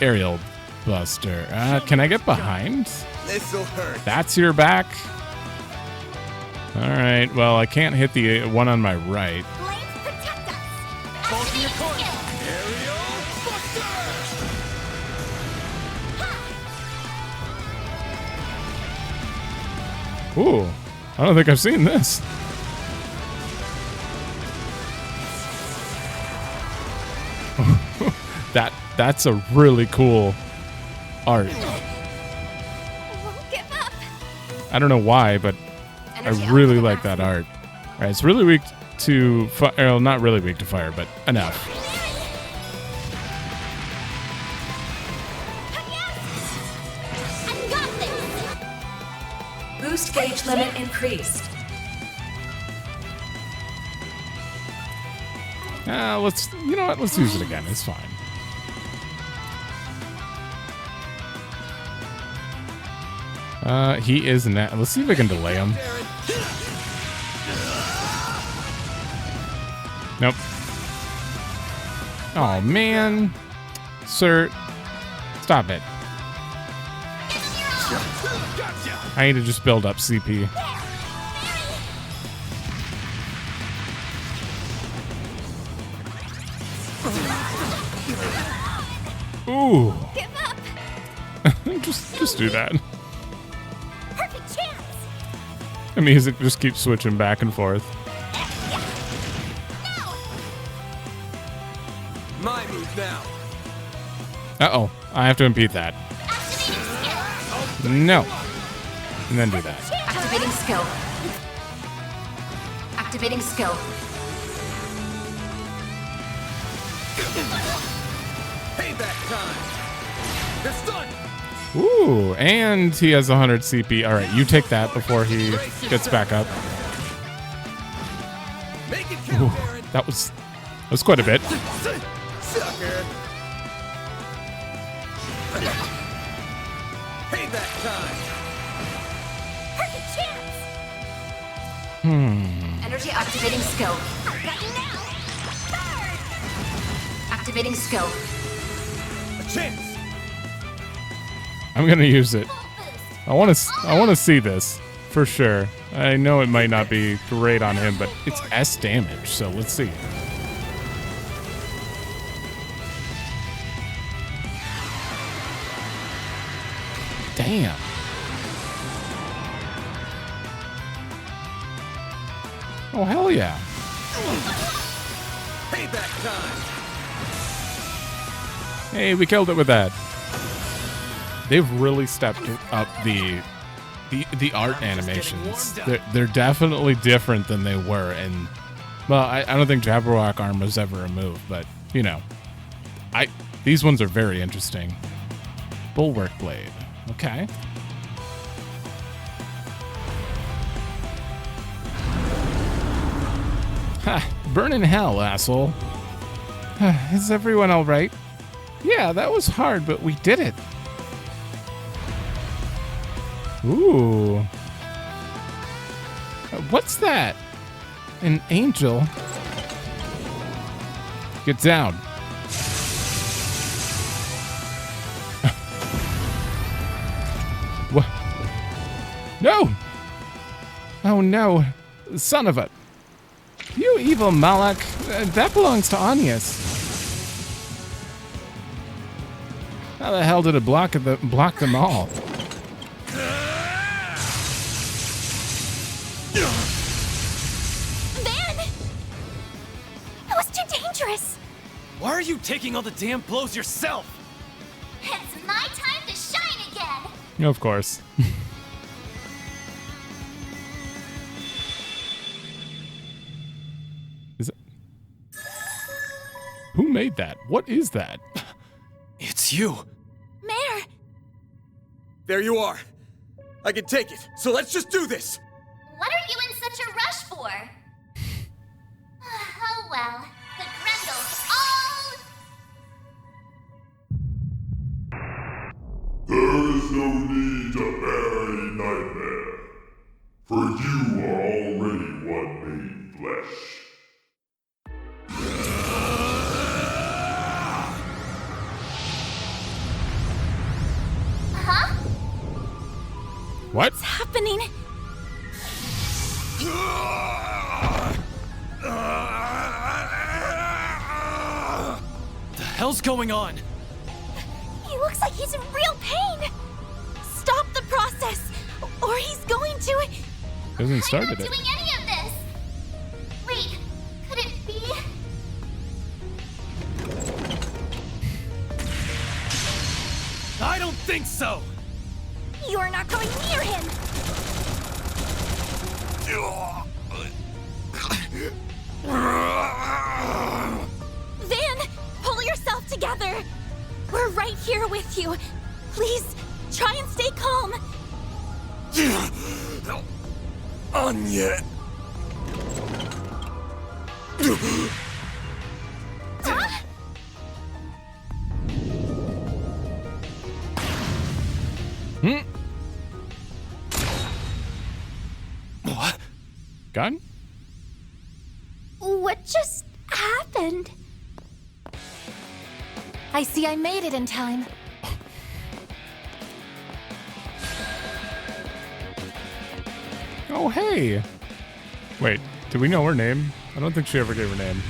Aerial Buster. Can I get behind? This'll hurt. That's your back? Alright, well, I can't hit the one on my right. Blades protect us. Bolting your Activating corner. skill. Aerial Buster. Ooh, I don't think I've seen this. That's a really cool art. Won't give up. I don't know why, but I really like that art. All right, it's really weak to fire. Well, not really weak to fire, but enough. I got this. Boost gauge limit increased. You know what? Let's use it again. It's fine. He is now. Let's see if I can delay him. Nope. Oh man, sir, stop it. I need to just build up CP. Ooh. Give up. just do that. Perfect chance. The music just keeps switching back and forth. My move now. Uh-oh. I have to impede that. No. And then do that. Activating skill. Activating skill. Payback time. It's done. Ooh, and he has 100 CP. All right, you take that before he gets back up. Make it Ooh, count, Baron. that was quite a bit. Sucker. Payback time. Perfect chance. Energy activating skill. I've got you now. Burn. Activating skill. A chance. I'm gonna use it. Full boost. I want to see this for sure. I know it might not be great on him, but it's S damage, so let's see. Damn. Oh hell yeah. Payback time. Hey, we killed it with that. They've really stepped up the art animations. They're definitely different than they were, and well, I don't think Jabberwock arm was ever a move, but you know, these ones are very interesting. Bulwark blade, okay. Ha! Burn in hell, asshole. Is everyone all right? Yeah, that was hard, but we did it. Ooh. What's that? An angel? Get down. What? No! Oh no. Son of a... You evil Malak. That belongs to Anius. How the hell did it block them all? Why are you taking all the damn blows yourself? It's my time to shine again. Of course. Is it? Who made that? What is that? It's you. Mayor, There you are. I can take it. So let's just do this. what are you in such a rush for? There's no need to bear any nightmare, for you are already one made flesh. Huh? What? What's happening? The hell's going on? He looks like he's in real pain. Stop the process, or he's going to. Hasn't started I'm not it. doing any of this. Wait, could it be? I don't think so! You're not going near him. Van, pull yourself together. We're right here with you. Please, try and stay calm. Anya. What? Gun? What just happened? I see I made it in time. Oh, hey. Wait, do we know her name? I don't think she ever gave her name.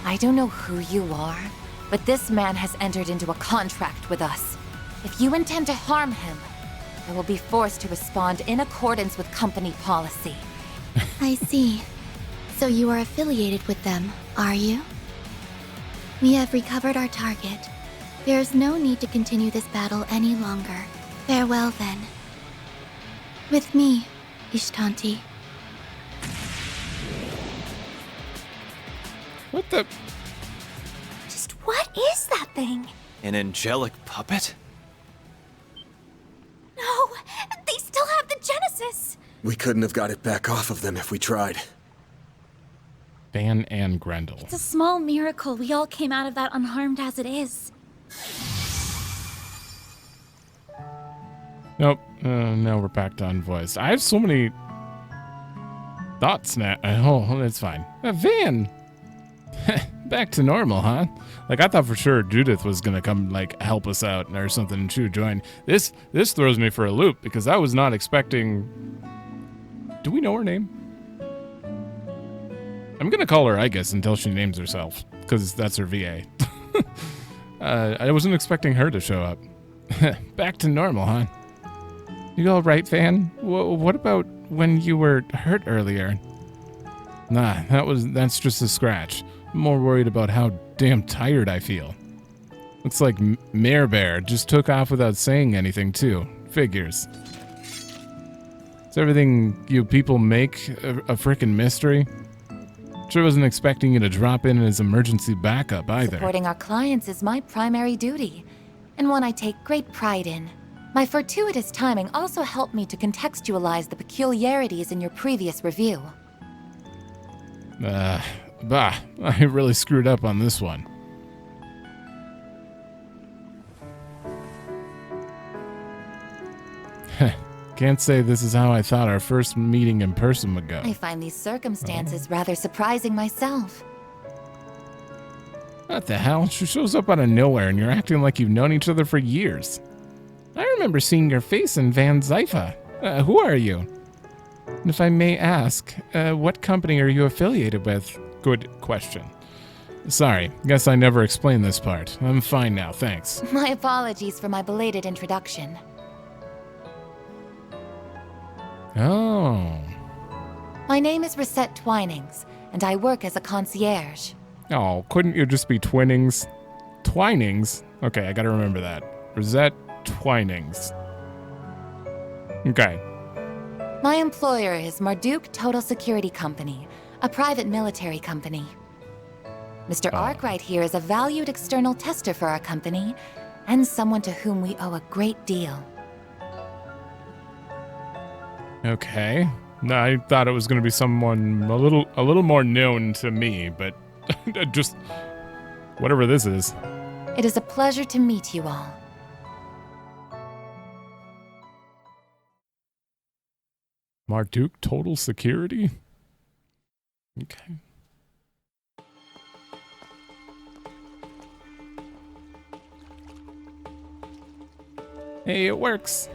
I don't know who you are, but this man has entered into a contract with us. If you intend to harm him, I will be forced to respond in accordance with company policy. I see. So you are affiliated with them, are you? We have recovered our target. There's no need to continue this battle any longer. Farewell, then. With me, Ishtanti. What the? Just what is that thing? An angelic puppet? No, they still have the Genesis. We couldn't have got it back off of them if we tried. Van and Grendel. It's a small miracle we all came out of that unharmed as it is. Nope. Now we're back to unvoiced. I have so many thoughts now. Oh, that's fine. Van! Back to normal, huh? Like, I thought for sure Judith was gonna come, like, help us out or something, and she would join. This throws me for a loop, because I was not expecting... Do we know her name? I'm gonna call her, I guess, until she names herself, because that's her VA. I wasn't expecting her to show up. Back to normal, huh? You all right, Van? What about when you were hurt earlier? Nah, that's just a scratch. I'm more worried about how damn tired I feel. Looks like Mare Bear just took off without saying anything, too. Figures. Is everything you people make a frickin' mystery? Sure wasn't expecting you to drop in as emergency backup either. Supporting our clients is my primary duty, and one I take great pride in. My fortuitous timing also helped me to contextualize the peculiarities in your previous review. I really screwed up on this one. Can't say this is how I thought our first meeting in person would go. I find these circumstances rather surprising myself. What the hell? She shows up out of nowhere and you're acting like you've known each other for years. I remember seeing your face in Van Zypha. Who are you? And if I may ask, what company are you affiliated with? Good question. Sorry, guess I never explained this part. I'm fine now, thanks. My apologies for my belated introduction. Oh. My name is Rosette Twinings, and I work as a concierge. Oh, couldn't you just be Twinnings? Twinings? Okay, I gotta remember that. Rosette Twinings. Okay. My employer is Marduk Total Security Company, a private military company. Mr. Arkride here is a valued external tester for our company, and someone to whom we owe a great deal. Okay. No, I thought it was going to be someone a little more known to me, but just whatever this is. It is a pleasure to meet you all. Marduk Total Security? Okay. Hey, it works.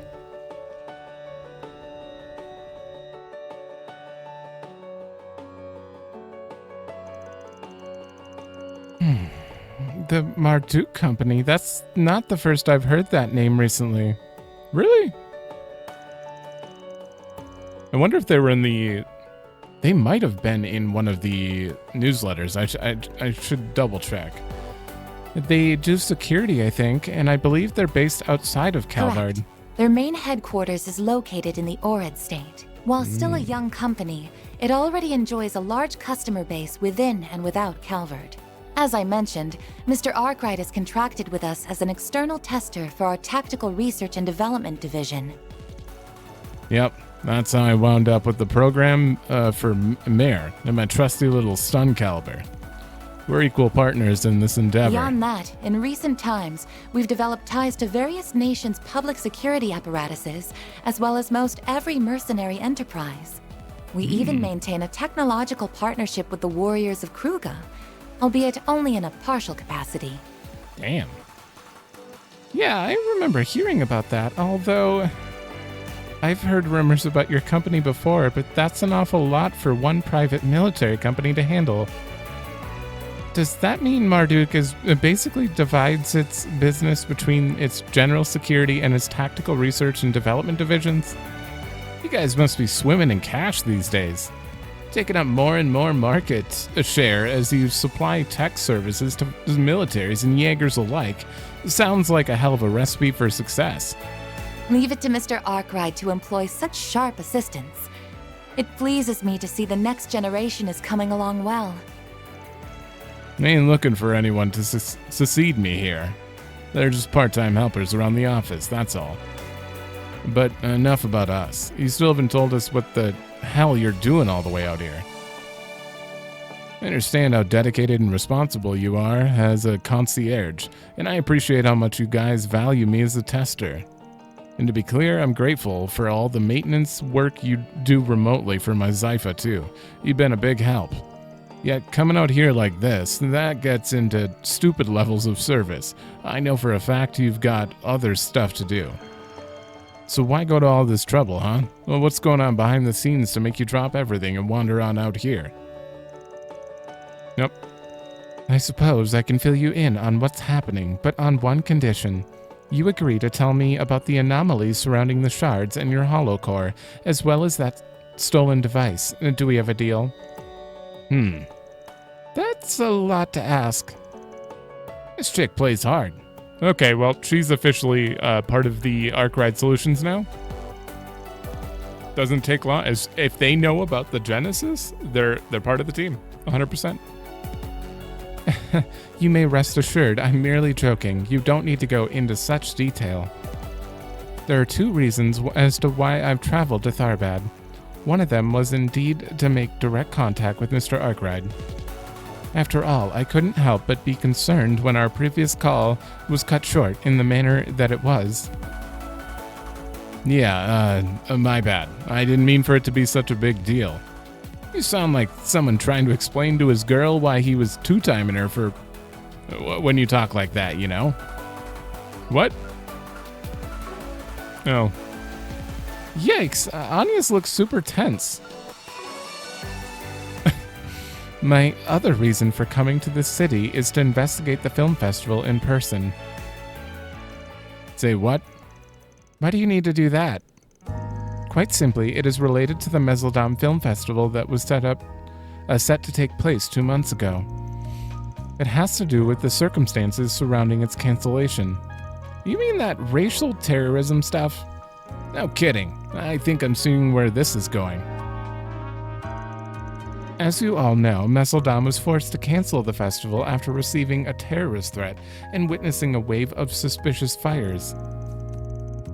The Marduk Company, that's not the first I've heard that name recently. Really? I wonder if they were in the... They might have been in one of the newsletters. I should double check. They do security, I think, and I believe they're based outside of Calvard. Correct. Their main headquarters is located in the Orid state. While still a young company, it already enjoys a large customer base within and without Calvard. As I mentioned, Mr. Arkride is contracted with us as an external tester for our Tactical Research and Development Division. Yep, that's how I wound up with the program for Mare and my trusty little stun caliber. We're equal partners in this endeavor. Beyond that, in recent times, we've developed ties to various nations' public security apparatuses, as well as most every mercenary enterprise. We even maintain a technological partnership with the Warriors of Kruga, albeit only in a partial capacity. Damn. Yeah, I remember hearing about that, although I've heard rumors about your company before, but that's an awful lot for one private military company to handle. Does that mean Marduk is basically divides its business between its general security and its tactical research and development divisions? You guys must be swimming in cash these days, taking up more and more market share as you supply tech services to militaries and Jaegers alike. Sounds like a hell of a recipe for success. Leave it to Mr. Arkride to employ such sharp assistance. It pleases me to see the next generation is coming along well. I ain't looking for anyone to succeed me here. They're just part-time helpers around the office, that's all. But enough about us. You still haven't told us what the hell you're doing all the way out here. I understand how dedicated and responsible you are as a concierge, and I appreciate how much you guys value me as a tester. And to be clear, I'm grateful for all the maintenance work you do remotely for my Zypha too. You've been a big help. Yet coming out here like this, that gets into stupid levels of service. I know for a fact you've got other stuff to do. So why go to all this trouble, huh? Well, what's going on behind the scenes to make you drop everything and wander on out here? Nope. I suppose I can fill you in on what's happening, but on one condition. You agree to tell me about the anomalies surrounding the shards and your holocore, as well as that stolen device. Do we have a deal? That's a lot to ask. This chick plays hard. Okay, well, she's officially part of the Arkride Solutions now. Doesn't take long. As if they know about the Genesis, they're part of the team, 100%. You may rest assured, I'm merely joking. You don't need to go into such detail. There are two reasons as to why I've traveled to Tharbad. One of them was indeed to make direct contact with Mr. Arkride. After all, I couldn't help but be concerned when our previous call was cut short in the manner that it was. Yeah, my bad. I didn't mean for it to be such a big deal. You sound like someone trying to explain to his girl why he was two-timing her for... when you talk like that, you know? What? Oh. Yikes, Anya's looks super tense. My other reason for coming to this city is to investigate the film festival in person. Say what? Why do you need to do that? Quite simply, it is related to the Mesoldom Film Festival that was set to take place 2 months ago. It has to do with the circumstances surrounding its cancellation. You mean that racial terrorism stuff? No kidding. I think I'm seeing where this is going. As you all know, Messeldom was forced to cancel the festival after receiving a terrorist threat and witnessing a wave of suspicious fires.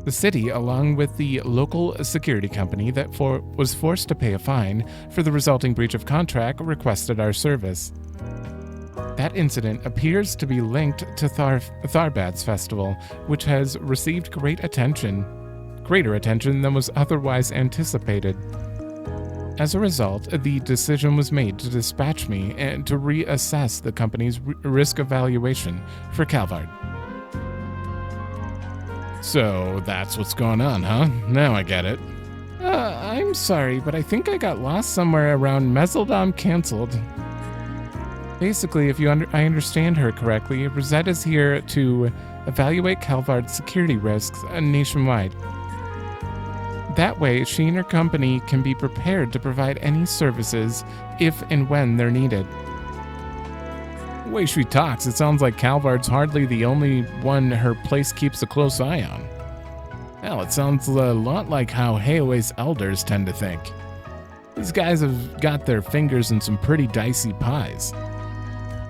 The city, along with the local security company that was forced to pay a fine for the resulting breach of contract, requested our service. That incident appears to be linked to Tharbad's festival, which has received greater attention than was otherwise anticipated. As a result, the decision was made to dispatch me and to reassess the company's risk evaluation for Calvard. So that's what's going on, huh? Now I get it. I'm sorry, but I think I got lost somewhere around Messeldom canceled. Basically, if I understand her correctly, Rosette is here to evaluate Calvard's security risks nationwide. That way, she and her company can be prepared to provide any services if and when they're needed. The way she talks, it sounds like Calvard's hardly the only one her place keeps a close eye on. Hell, it sounds a lot like how Hayway's elders tend to think. These guys have got their fingers in some pretty dicey pies.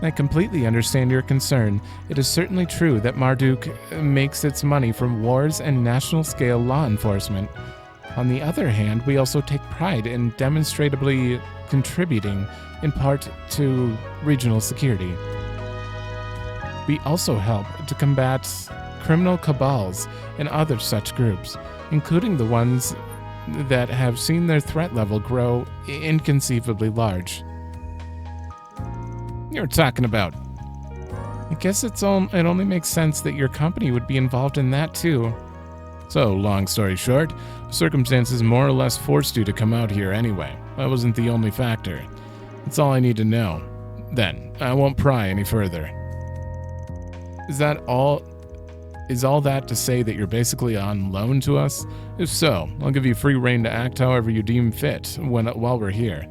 I completely understand your concern. It is certainly true that Marduk makes its money from wars and national-scale law enforcement. On the other hand, we also take pride in demonstrably contributing in part to regional security. We also help to combat criminal cabals and other such groups, including the ones that have seen their threat level grow inconceivably large. You're talking about? I guess it only makes sense that your company would be involved in that too. So, long story short, circumstances more or less forced you to come out here anyway. That wasn't the only factor. That's all I need to know. Then, I won't pry any further. Is all that to say that you're basically on loan to us? If so, I'll give you free rein to act however you deem fit while we're here.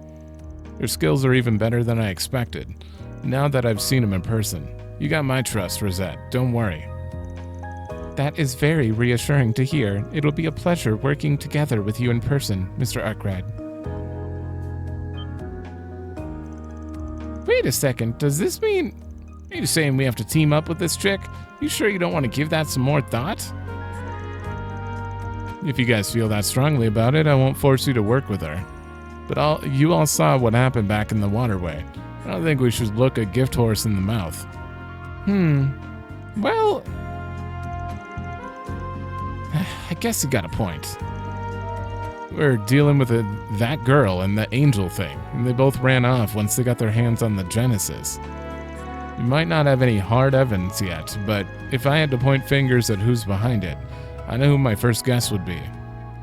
Your skills are even better than I expected, now that I've seen them in person. You got my trust, Rosette. Don't worry. That is very reassuring to hear. It'll be a pleasure working together with you in person, Mr. Arkride. Wait a second, does this mean... Are you saying we have to team up with this chick? You sure you don't want to give that some more thought? If you guys feel that strongly about it, I won't force you to work with her. But you all saw what happened back in the Waterway. I don't think we should look a gift horse in the mouth. Well... I guess you got a point. We're dealing with that girl and the angel thing, and they both ran off once they got their hands on the Genesis. We might not have any hard evidence yet, but if I had to point fingers at who's behind it, I know who my first guess would be.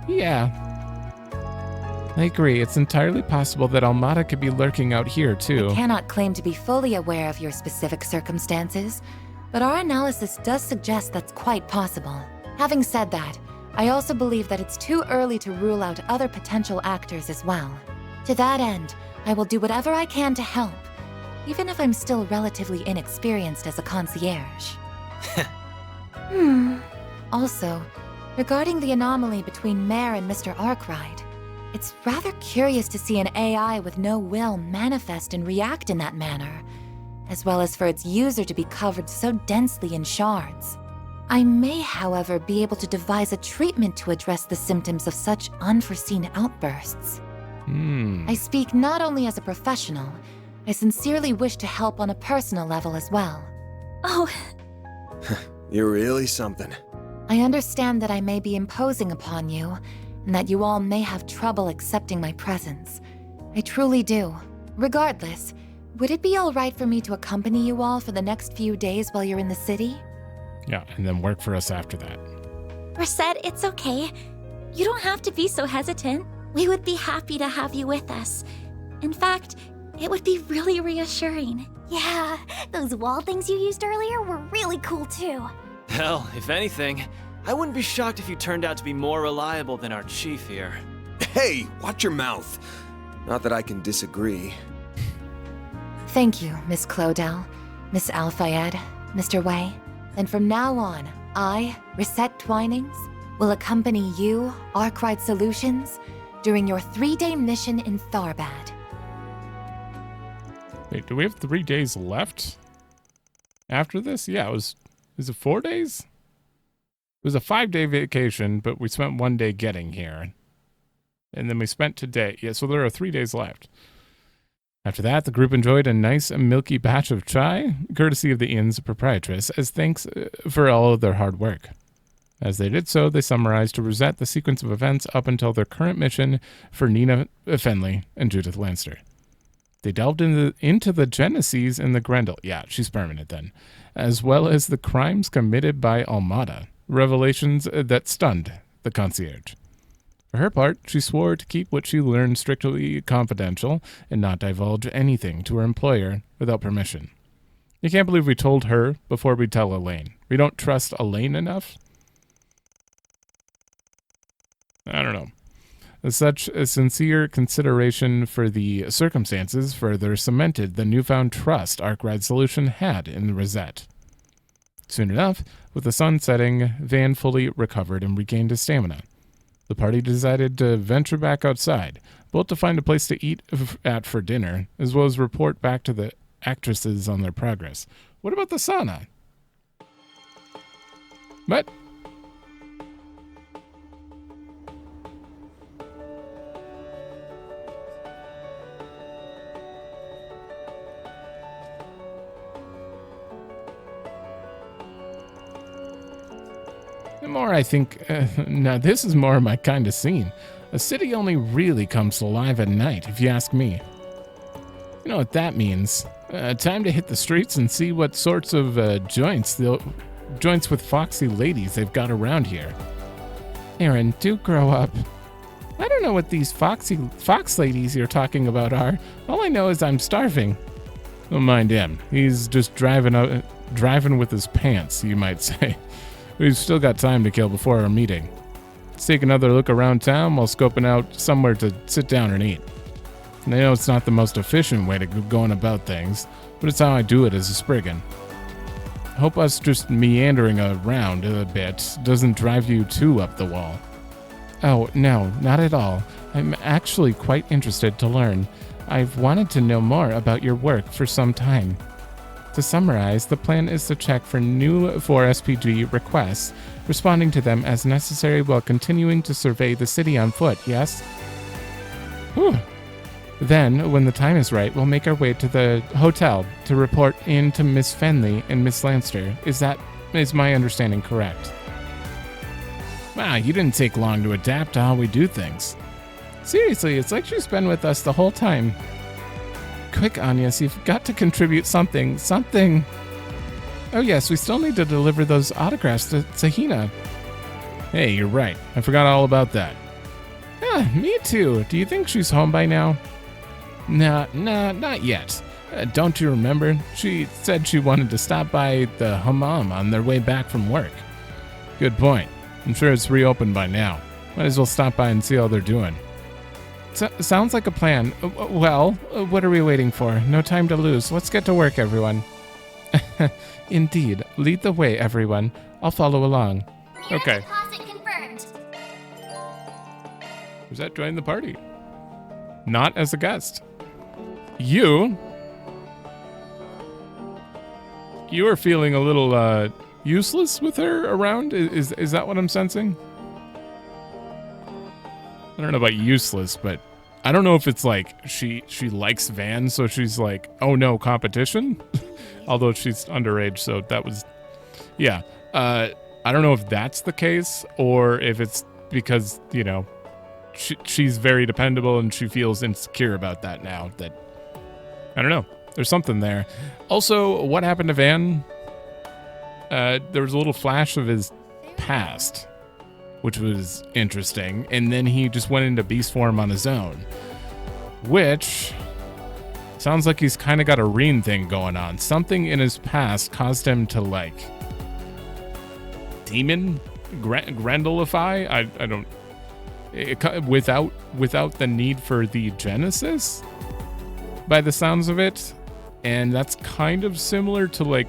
Yeah. I agree, it's entirely possible that Almada could be lurking out here too. I cannot claim to be fully aware of your specific circumstances, but our analysis does suggest that's quite possible. Having said that, I also believe that it's too early to rule out other potential actors as well. To that end, I will do whatever I can to help, even if I'm still relatively inexperienced as a concierge. Also, regarding the anomaly between Mare and Mr. Arkride, it's rather curious to see an AI with no will manifest and react in that manner, as well as for its user to be covered so densely in shards. I may, however, be able to devise a treatment to address the symptoms of such unforeseen outbursts. I speak not only as a professional, I sincerely wish to help on a personal level as well. Oh. You're really something. I understand that I may be imposing upon you, and that you all may have trouble accepting my presence. I truly do. Regardless, would it be all right for me to accompany you all for the next few days while you're in the city? Yeah, and then work for us after that. Rosette, it's okay. You don't have to be so hesitant. We would be happy to have you with us. In fact, it would be really reassuring. Yeah, those wall things you used earlier were really cool too. Hell, if anything, I wouldn't be shocked if you turned out to be more reliable than our chief here. Hey, watch your mouth. Not that I can disagree. Thank you, Miss Clodell, Miss Alfayed, Mr. Way. And from now on, I, Rosette Twinings, will accompany you, Arkride Solutions, during your 3-day mission in Tharbad. Wait, do we have 3 days left after this? Yeah, is it 4 days? It was a 5-day vacation, but we spent 1 day getting here. And then we spent today. Yeah, so there are 3 days left. After that, the group enjoyed a nice milky batch of chai, courtesy of the inn's proprietress, as thanks for all of their hard work. As they did so, they summarized to Rosette the sequence of events up until their current mission for Nina Fenley and Judith Lanster. They delved into the geneses in the Grendel. Yeah, she's permanent then. As well as the crimes committed by Almada. Revelations that stunned the concierge. For her part, she swore to keep what she learned strictly confidential and not divulge anything to her employer without permission. You can't believe we told her before we tell Elaine. We don't trust Elaine enough? I don't know. Such a sincere consideration for the circumstances further cemented the newfound trust Arkride Solution had in Rosette. Soon enough, with the sun setting, Van fully recovered and regained his stamina. The party decided to venture back outside, both to find a place to eat at for dinner, as well as report back to the actresses on their progress. What about the sauna? What? More, I think, now this is more my kind of scene. A city only really comes to life at night, if you ask me. You know what that means. Time to hit the streets and see what sorts of joints with foxy ladies they've got around here. Aaron, do grow up. I don't know what these fox ladies you're talking about are. All I know is I'm starving. Don't mind him. He's just driving with his pants, you might say. We've still got time to kill before our meeting. Let's take another look around town while scoping out somewhere to sit down and eat. I know it's not the most efficient way to go going about things, but it's how I do it as a spriggan. I hope us just meandering around a bit doesn't drive you too up the wall. Oh, no, not at all. I'm actually quite interested to learn. I've wanted to know more about your work for some time. To summarize, the plan is to check for new 4SPG requests, responding to them as necessary while continuing to survey the city on foot, yes? Whew. Then, when the time is right, we'll make our way to the hotel to report in to Miss Fenley and Miss Lanster. Is my understanding correct? Wow, you didn't take long to adapt to how we do things. Seriously, it's like she's been with us the whole time. Quick, Anyas, you've got to contribute something. Oh yes, we still need to deliver those autographs to Sahina. Hey, you're right. I forgot all about that. Yeah, me too. Do you think she's home by now? Nah, not yet. Don't you remember? She said she wanted to stop by the hammam on their way back from work. Good point. I'm sure it's reopened by now. Might as well stop by and see how they're doing. Sounds like a plan. Well, what are we waiting for? No time to lose. Let's get to work, everyone. Indeed. Lead the way, everyone. I'll follow along. Okay. Deposit confirmed. Who's that joining the party? Not as a guest. You are feeling a little useless with her around? Is that what I'm sensing? I don't know about useless, but I don't know if it's like she likes Van, so she's like, oh no, competition? Although she's underage, so that was, yeah. I don't know if that's the case, or if it's because, you know, she's very dependable and she feels insecure about that now. That, I don't know. There's something there. Also, what happened to Van? There was a little flash of his past, which was interesting, and then he just went into beast form on his own, which sounds like he's kind of got a Reen thing going on. Something in his past caused him to, like, demon Grendelify. I don't, without the need for the Genesis, by the sounds of it. And that's kind of similar to, like,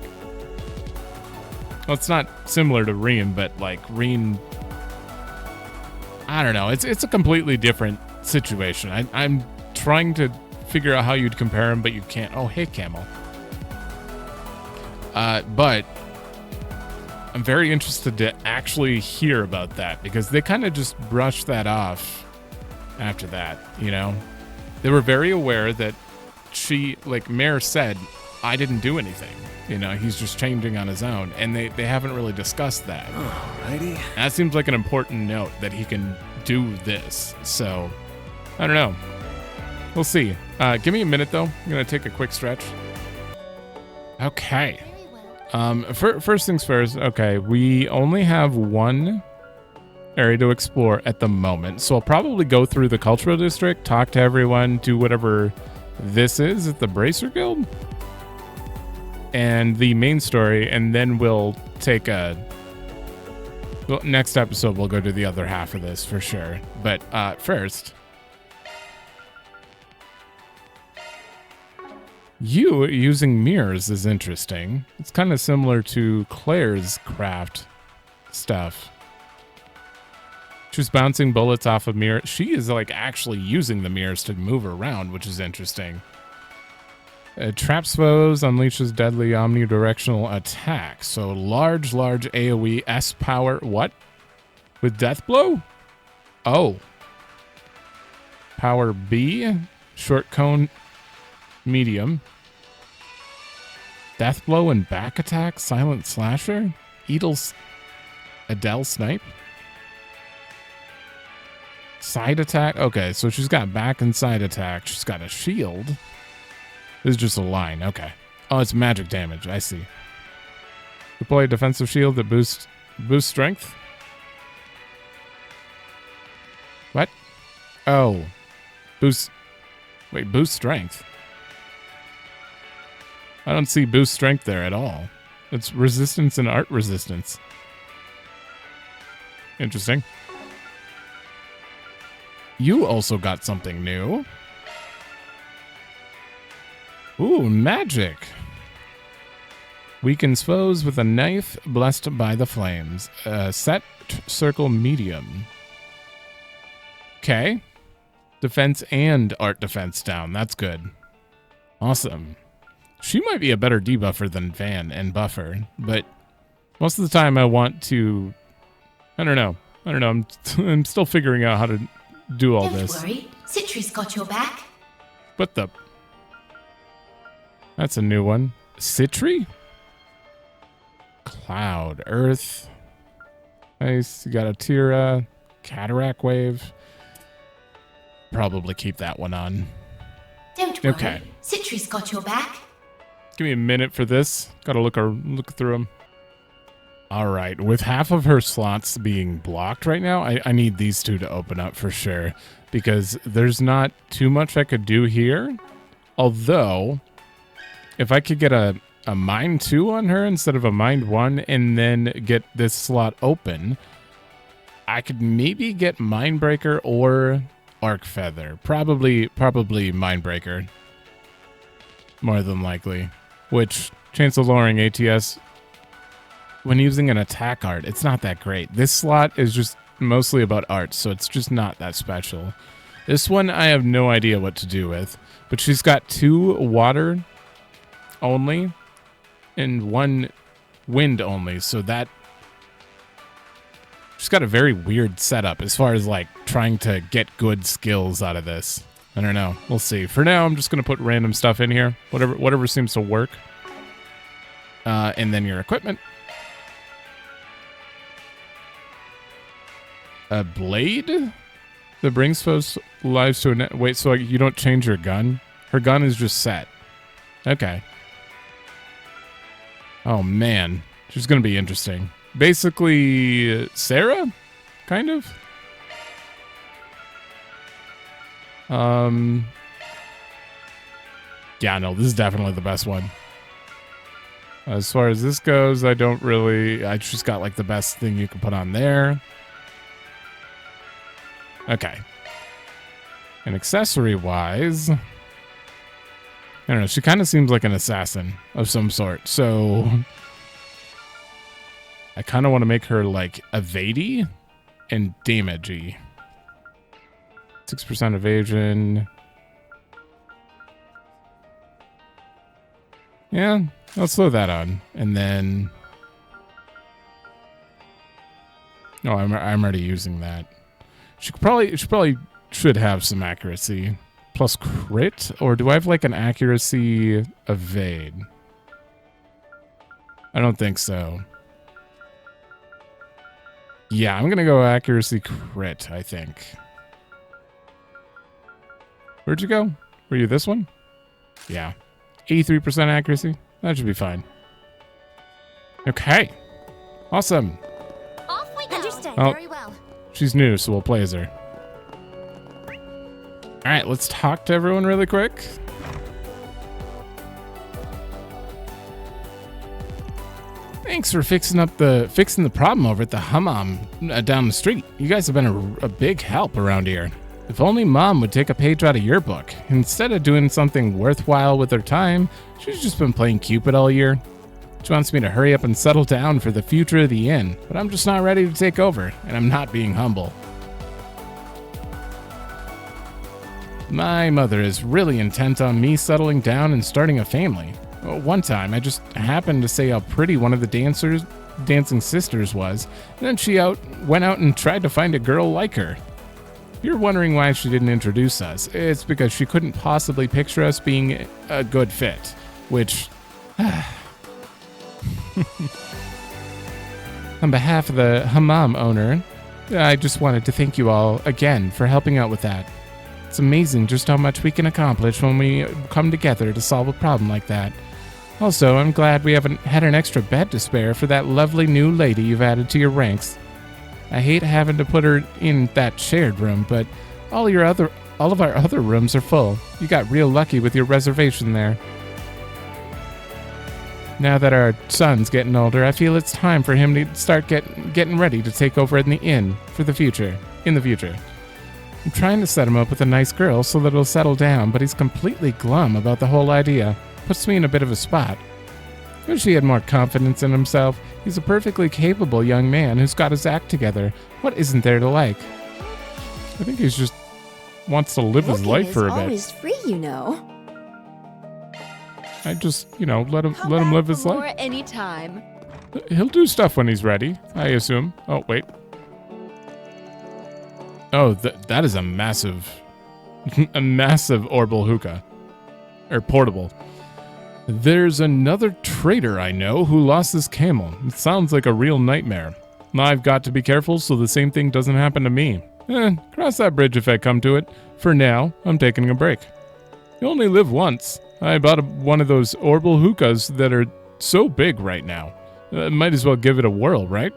well, it's not similar to Reen, but like Reen I don't know. It's a completely different situation. I'm trying to figure out how you'd compare them, but you can't. Oh, hey, Camel. But I'm very interested to actually hear about that because they kind of just brushed that off after that, you know? They were very aware that she, like Mare said, I didn't do anything. You know, he's just changing on his own. And they haven't really discussed that. Alrighty. That seems like an important note that he can do this. So, I don't know. We'll see. Give me a minute, though. I'm going to take a quick stretch. Okay. First things first. Okay, we only have one area to explore at the moment. So I'll probably go through the cultural district, talk to everyone, do whatever this is at the Bracer Guild. And the main story, and then we'll take a... Well, next episode, we'll go to the other half of this for sure. But first... You using mirrors is interesting. It's kind of similar to Claire's craft stuff. She's bouncing bullets off of mirrors. She is like actually using the mirrors to move around, which is interesting. Traps foes, unleashes deadly omnidirectional attacks. So large AoE S power. What? With death blow? Oh. Power B. Short cone. Medium. Death blow and back attack. Silent slasher. Adele snipe. Side attack. Okay, so she's got back and side attack. She's got a shield. This is just a line. Okay. Oh, it's magic damage. I see. Deploy a defensive shield that boosts strength. What? Oh. Boost strength. I don't see boost strength there at all. It's resistance and art resistance. Interesting. You also got something new. Ooh, magic. Weakens foes with a knife blessed by the flames. Set circle medium. Okay. Defense and art defense down. That's good. Awesome. She might be a better debuffer than Van and Buffer, but most of the time I want to... I don't know. I'm still figuring out how to do all this. Don't worry. Citri's got your back. What the... That's a new one. Citri? Cloud. Earth. Nice. You got a Tira. Cataract Wave. Probably keep that one on. Don't worry. Okay. Citri's got your back. Give me a minute for this. Gotta look through them. All right. With half of her slots being blocked right now, I need these two to open up for sure. Because there's not too much I could do here. Although... If I could get a Mind 2 on her instead of a Mind 1 and then get this slot open, I could maybe get Mindbreaker or Arc Feather. Probably Mindbreaker. More than likely. Which, chance of lowering ATS when using an attack art, it's not that great. This slot is just mostly about art, so it's just not that special. This one I have no idea what to do with. But she's got 2 water... only and 1 wind only, so that she's got a very weird setup as far as like trying to get good skills out of this. I don't know. We'll see. For now, I'm just gonna put random stuff in here, whatever seems to work. And then your equipment. A blade that brings foes lives to a net. Wait, so you don't change your gun? Her gun is just set. Okay. Oh, man. She's going to be interesting. Basically, Sarah? Kind of? Yeah, no, this is definitely the best one. As far as this goes, I just got like the best thing you can put on there. Okay. And accessory-wise... I don't know, she kind of seems like an assassin of some sort, so I kind of want to make her like evadey and damagey. 6% evasion. Yeah, I'll slow that on. And then... Oh, I'm already using that. She probably should have some accuracy. Plus crit? Or do I have like an accuracy evade? I don't think so. Yeah, I'm going to go accuracy crit, I think. Where'd you go? Were you this one? Yeah. 83% accuracy. That should be fine. Okay. Awesome. Off we go. Understood. Oh, Very well. she's new, so we'll play as her. All right, let's talk to everyone really quick. Thanks for fixing the problem over at the hammam down the street. You guys have been a big help around here. If only Mom would take a page out of your book. Instead of doing something worthwhile with her time, she's just been playing Cupid all year. She wants me to hurry up and settle down for the future of the inn, but I'm just not ready to take over, and I'm not being humble. My mother is really intent on me settling down and starting a family. One time, I just happened to say how pretty one of the dancing sisters was, and then she went out and tried to find a girl like her. If you're wondering why she didn't introduce us, it's because she couldn't possibly picture us being a good fit, which... On behalf of the hammam owner, I just wanted to thank you all again for helping out with that. It's amazing just how much we can accomplish when we come together to solve a problem like that. Also, I'm glad we haven't had an extra bed to spare for that lovely new lady you've added to your ranks. I hate having to put her in that shared room, but all of our other rooms are full. You got real lucky with your reservation there. Now that our son's getting older, I feel it's time for him to start getting ready to take over in the inn in the future. I'm trying to set him up with a nice girl so that he'll settle down, but he's completely glum about the whole idea. Puts me in a bit of a spot. Wish he had more confidence in himself. He's a perfectly capable young man who's got his act together. What isn't there to like? I think he's just wants to live his life for a bit. Always free, you know. I just, let him live his life. More anytime. He'll do stuff when he's ready, I assume. Oh, wait. Oh, that is a massive orbital hookah. Or portable. There's another trader I know who lost his camel. It sounds like a real nightmare. I've got to be careful so the same thing doesn't happen to me. Cross that bridge if I come to it. For now, I'm taking a break. You only live once. I bought one of those orbital hookahs that are so big right now. Might as well give it a whirl, right?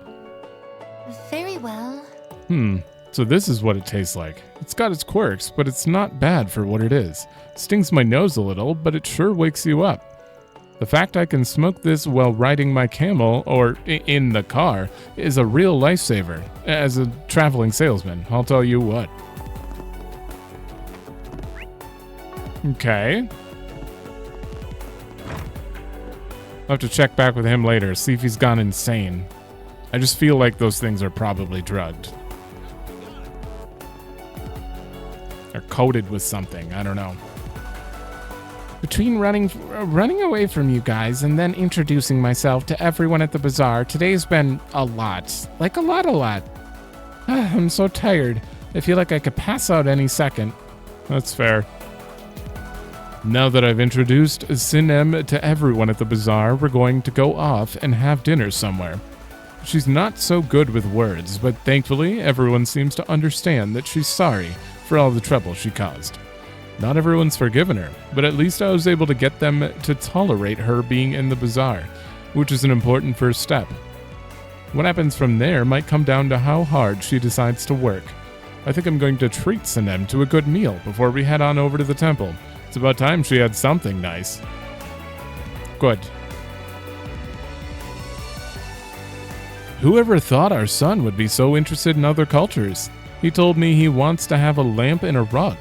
Very well. So this is what it tastes like. It's got its quirks, but it's not bad for what it is. Stings my nose a little, but it sure wakes you up. The fact I can smoke this while riding my camel, or in the car, is a real lifesaver. As a traveling salesman, I'll tell you what. Okay. I'll have to check back with him later, see if he's gone insane. I just feel like those things are probably drugged. Or coated with something, I don't know. Between running away from you guys and then introducing myself to everyone at the bazaar, today's been a lot. Like a lot. I'm so tired. I feel like I could pass out any second. That's fair. Now that I've introduced Sinem to everyone at the bazaar, we're going to go off and have dinner somewhere. She's not so good with words, but thankfully everyone seems to understand that she's sorry for all the trouble she caused. Not everyone's forgiven her, but at least I was able to get them to tolerate her being in the bazaar, which is an important first step. What happens from there might come down to how hard she decides to work. I think I'm going to treat Sinem to a good meal before we head on over to the temple. It's about time she had something nice. Good. Whoever thought our son would be so interested in other cultures? He told me he wants to have a lamp and a rug.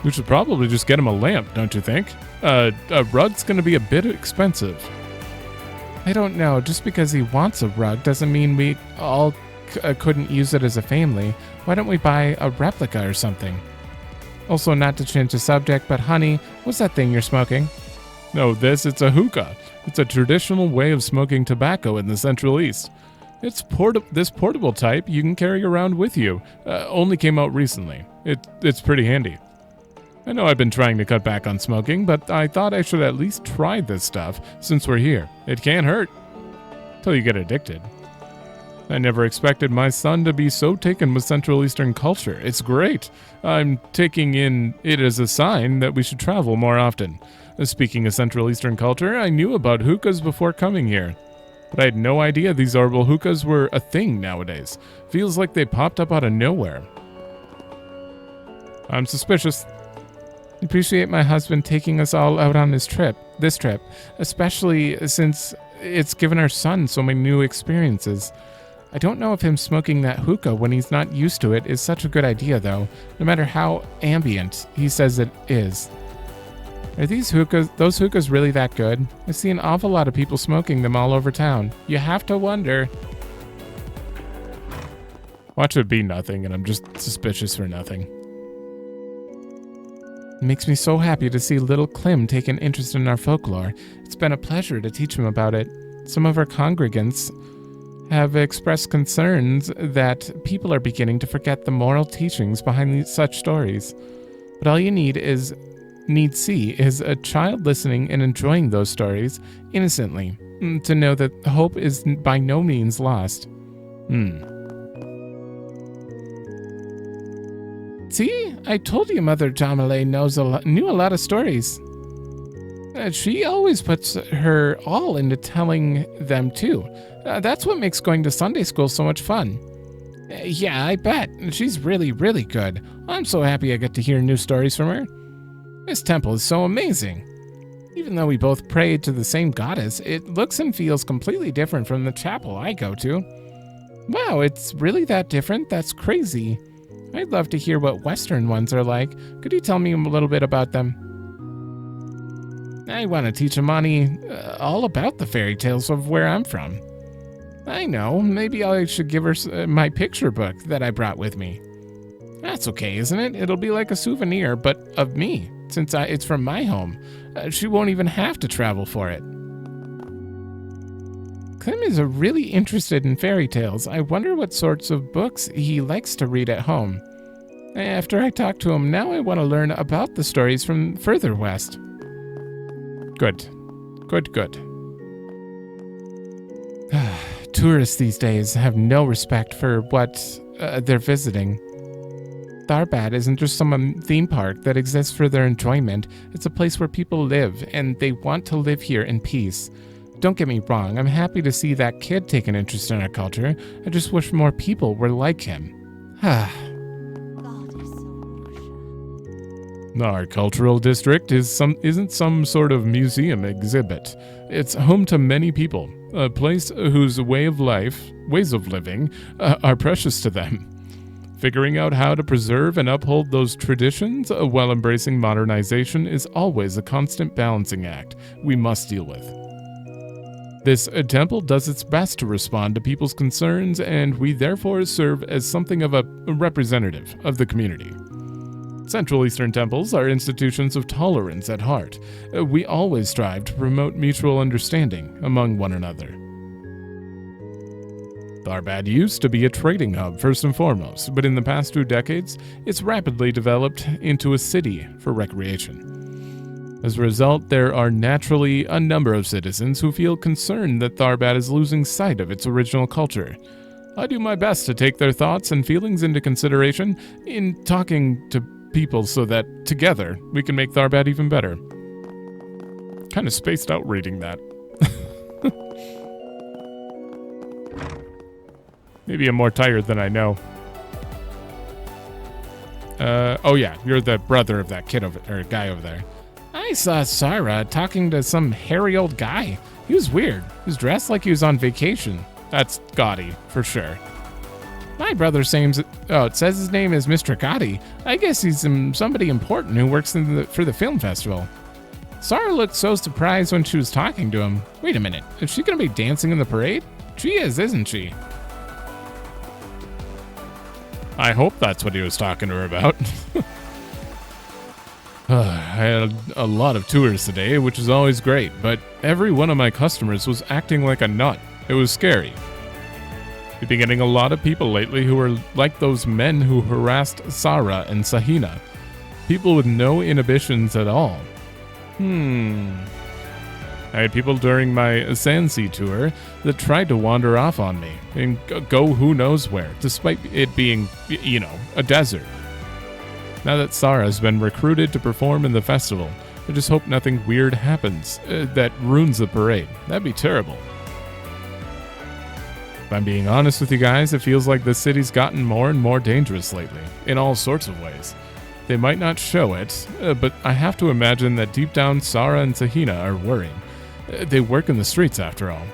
We should probably just get him a lamp, don't you think? A rug's gonna be a bit expensive. I don't know, just because he wants a rug doesn't mean we all couldn't use it as a family, why don't we buy a replica or something? Also, not to change the subject, but honey, what's that thing you're smoking? No, it's a hookah. It's a traditional way of smoking tobacco in the Central East. It's this portable type you can carry around with you. Only came out recently. It's pretty handy. I know I've been trying to cut back on smoking, but I thought I should at least try this stuff since we're here. It can't hurt. Till you get addicted. I never expected my son to be so taken with Central Eastern culture. It's great. I'm taking it as a sign that we should travel more often. Speaking of Central Eastern culture, I knew about hookahs before coming here. But I had no idea these herbal hookahs were a thing nowadays. Feels like they popped up out of nowhere. I'm suspicious. I appreciate my husband taking us all out on this trip, especially since it's given our son so many new experiences. I don't know if him smoking that hookah when he's not used to it is such a good idea, though, no matter how ambient he says it is. Are those hookahs really that good? I see an awful lot of people smoking them all over town. You have to wonder. Watch it be nothing, and I'm just suspicious for nothing. It makes me so happy to see little Clem take an interest in our folklore. It's been a pleasure to teach him about it. Some of our congregants have expressed concerns that people are beginning to forget the moral teachings behind such stories. But all you need see is a child listening and enjoying those stories innocently, to know that hope is by no means lost. See, I told you Mother Jamale knew a lot of stories. She always puts her all into telling them too. That's what makes going to Sunday school so much fun. Yeah, I bet. She's really, really good. I'm so happy I get to hear new stories from her. This temple is so amazing. Even though we both pray to the same goddess, it looks and feels completely different from the chapel I go to. Wow, it's really that different? That's crazy. I'd love to hear what Western ones are like. Could you tell me a little bit about them? I want to teach Amani all about the fairy tales of where I'm from. I know, maybe I should give her my picture book that I brought with me. That's okay, isn't it? It'll be like a souvenir, but of me, since it's from my home. She won't even have to travel for it. Clem is really interested in fairy tales. I wonder what sorts of books he likes to read at home. After I talk to him, now I want to learn about the stories from further west. Good. Tourists these days have no respect for what they're visiting. Tharbad isn't just some theme park that exists for their enjoyment. It's a place where people live, and they want to live here in peace. Don't get me wrong, I'm happy to see that kid take an interest in our culture. I just wish more people were like him. Our cultural district isn't some sort of museum exhibit. It's home to many people, a place whose ways of living are precious to them. Figuring out how to preserve and uphold those traditions while embracing modernization is always a constant balancing act we must deal with. This temple does its best to respond to people's concerns, and we therefore serve as something of a representative of the community. Central Eastern temples are institutions of tolerance at heart. We always strive to promote mutual understanding among one another. Tharbad used to be a trading hub first and foremost, but in the past 2 decades, it's rapidly developed into a city for recreation. As a result, there are naturally a number of citizens who feel concerned that Tharbad is losing sight of its original culture. I do my best to take their thoughts and feelings into consideration in talking to people so that, together, we can make Tharbad even better. Kind of spaced out reading that. Maybe I'm more tired than I know. Oh yeah, you're the brother of that guy over there. I saw Sarah talking to some hairy old guy. He was weird. He was dressed like he was on vacation. That's gaudy, for sure. My brother it says his name is Mr. Gotti. I guess he's somebody important who works for the film festival. Sarah looked so surprised when she was talking to him. Wait a minute, is she going to be dancing in the parade? She is, isn't she? I hope that's what he was talking to her about. I had a lot of tours today, which is always great, but every one of my customers was acting like a nut. It was scary. We've been getting a lot of people lately who are like those men who harassed Sarah and Sahina. People with no inhibitions at all. I had people during my Sansi tour that tried to wander off on me and go who knows where, despite it being, a desert. Now that Sarah's been recruited to perform in the festival, I just hope nothing weird happens that ruins the parade. That'd be terrible. If I'm being honest with you guys, it feels like the city's gotten more and more dangerous lately, in all sorts of ways. They might not show it, but I have to imagine that deep down Sarah and Sahina are worried. They work in the streets after all.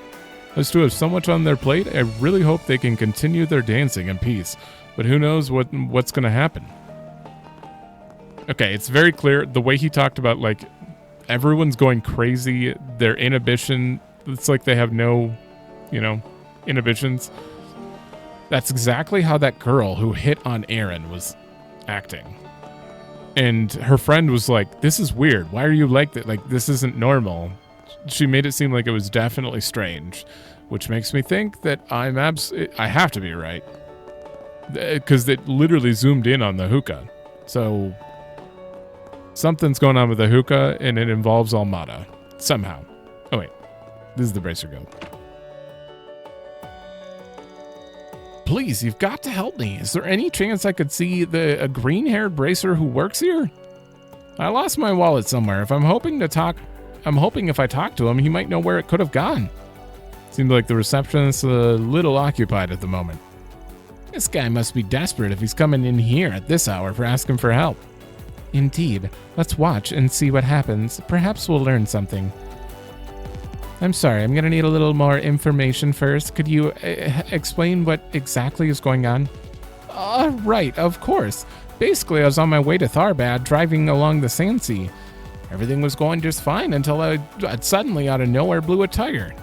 As to have so much on their plate, I really hope they can continue their dancing in peace, but who knows what's going to happen. Okay, it's very clear the way he talked about, like, everyone's going crazy, their inhibition, it's like they have no, inhibitions. That's exactly how that girl who hit on Aaron was acting. And her friend was like, this is weird. Why are you like that? Like, this isn't normal. She made it seem like it was definitely strange, which makes me think that I have to be right. Because it literally zoomed in on the hookah. So something's going on with the hookah, and it involves Almada. Somehow. Oh, wait. This is the Bracer Guild. Please, you've got to help me. Is there any chance I could see a green-haired Bracer who works here? I lost my wallet somewhere. I'm hoping if I talk to him, he might know where it could have gone. Seems like the receptionist's a little occupied at the moment. This guy must be desperate if he's coming in here at this hour for asking for help. Indeed. Let's watch and see what happens. Perhaps we'll learn something. I'm sorry, I'm gonna need a little more information first. Could you explain what exactly is going on? Right, of course. Basically, I was on my way to Tharbad, driving along the Sandsea. Everything was going just fine until I suddenly, out of nowhere, blew a tire.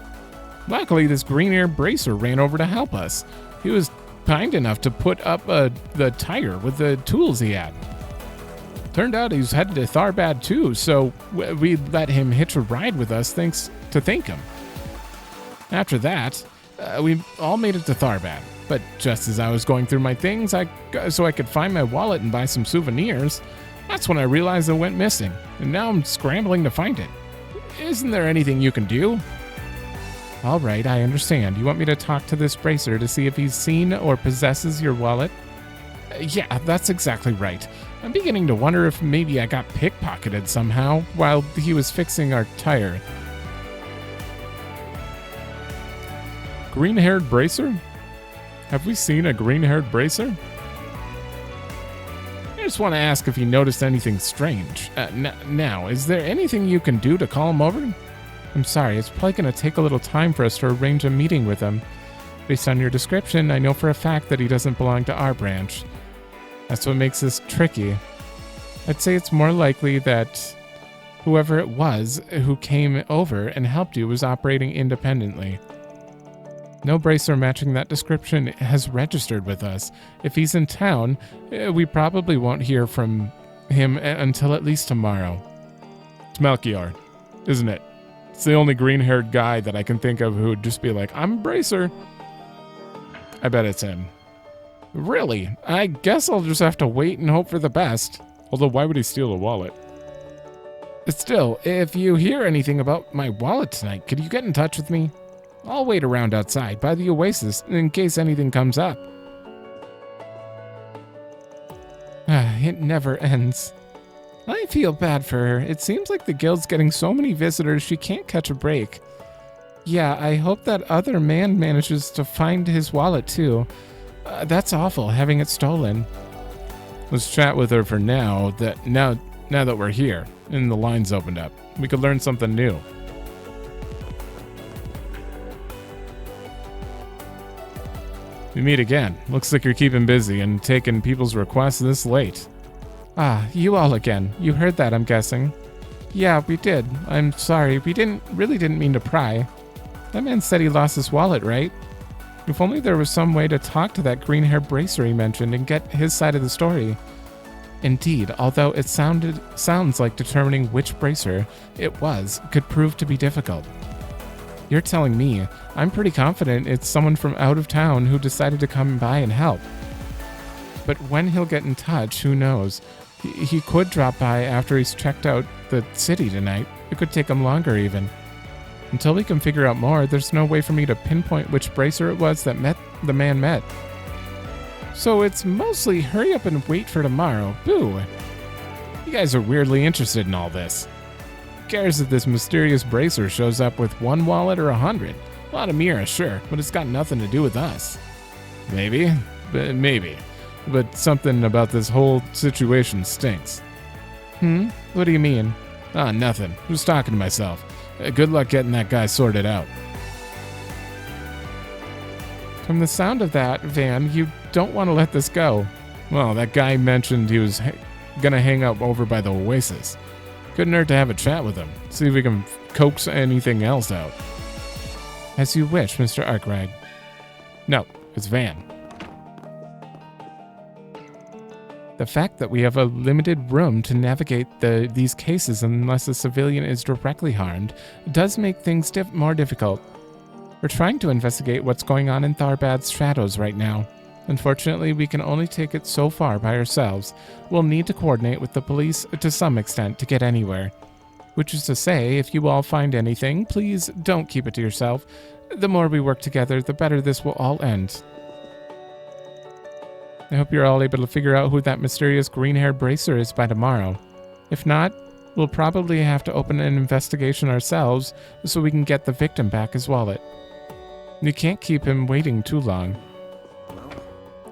Luckily, this green-haired Bracer ran over to help us. He was kind enough to put up the tire with the tools he had. Turned out he was headed to Tharbad too, so we let him hitch a ride with us to thank him. After that, we all made it to Tharbad, but just as I was going through my things so I could find my wallet and buy some souvenirs, that's when I realized it went missing, and now I'm scrambling to find it. Isn't there anything you can do? All right, I understand. You want me to talk to this Bracer to see if he's seen or possesses your wallet? Yeah, that's exactly right. I'm beginning to wonder if maybe I got pickpocketed somehow while he was fixing our tire. Green-haired Bracer? Have we seen a green-haired Bracer? I just want to ask if you noticed anything strange. Now, is there anything you can do to call him over? I'm sorry, it's probably going to take a little time for us to arrange a meeting with him. Based on your description, I know for a fact that he doesn't belong to our branch. That's what makes this tricky. I'd say it's more likely that whoever it was who came over and helped you was operating independently. No Bracer matching that description has registered with us. If he's in town, we probably won't hear from him until at least tomorrow. It's Melchior, isn't it? It's the only green-haired guy that I can think of who would just be like, I'm a Bracer. I bet it's him. Really? I guess I'll just have to wait and hope for the best. Although, why would he steal a wallet? Still, if you hear anything about my wallet tonight, could you get in touch with me? I'll wait around outside by the Oasis in case anything comes up. It never ends. I feel bad for her. It seems like the guild's getting so many visitors she can't catch a break. Yeah, I hope that other man manages to find his wallet too. That's awful, having it stolen. Let's chat with her for now that we're here and the line's opened up. We could learn something new. We meet again. Looks like you're keeping busy and taking people's requests this late. Ah, you all again. You heard that, I'm guessing. Yeah, we did. I'm sorry. We really didn't mean to pry. That man said he lost his wallet, right? If only there was some way to talk to that green-hair bracer he mentioned and get his side of the story. Indeed, although it sounds like determining which bracer it was could prove to be difficult. You're telling me, I'm pretty confident it's someone from out of town who decided to come by and help. But when he'll get in touch, who knows? He could drop by after he's checked out the city tonight. It could take him longer even. Until we can figure out more, there's no way for me to pinpoint which bracer it was that the man met. So it's mostly hurry up and wait for tomorrow. Boo! You guys are weirdly interested in all this. Who cares if this mysterious bracer shows up with 1 wallet or 100? A lot of Mira, sure, but it's got nothing to do with us. Maybe. But something about this whole situation stinks. What do you mean? Nothing. Just talking to myself. Good luck getting that guy sorted out. From the sound of that, Van, you don't want to let this go. Well, that guy mentioned he was gonna hang out over by the Oasis. Couldn't hurt to have a chat with him. See if we can coax anything else out. As you wish, Mr. Arkride. No, it's Van. The fact that we have a limited room to navigate these cases unless a civilian is directly harmed does make things more difficult. We're trying to investigate what's going on in Tharbad's shadows right now. Unfortunately, we can only take it so far by ourselves. We'll need to coordinate with the police to some extent to get anywhere. Which is to say, if you all find anything, please don't keep it to yourself. The more we work together, the better this will all end. I hope you're all able to figure out who that mysterious green-haired bracer is by tomorrow. If not, we'll probably have to open an investigation ourselves so we can get the victim back his wallet. You can't keep him waiting too long.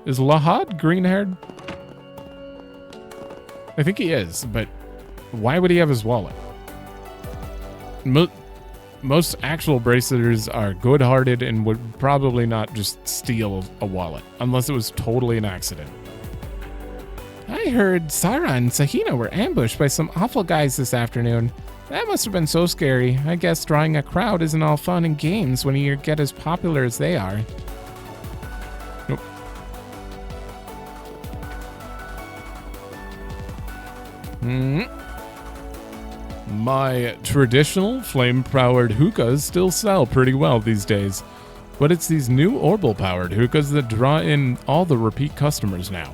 Is Lahad green-haired? I think he is, but why would he have his wallet? Most actual bracers are good-hearted and would probably not just steal a wallet, unless it was totally an accident. I heard Sarah and Sahina were ambushed by some awful guys this afternoon. That must have been so scary. I guess drawing a crowd isn't all fun and games when you get as popular as they are. Nope. My traditional flame-powered hookahs still sell pretty well these days, but it's these new Orbital-powered hookahs that draw in all the repeat customers now.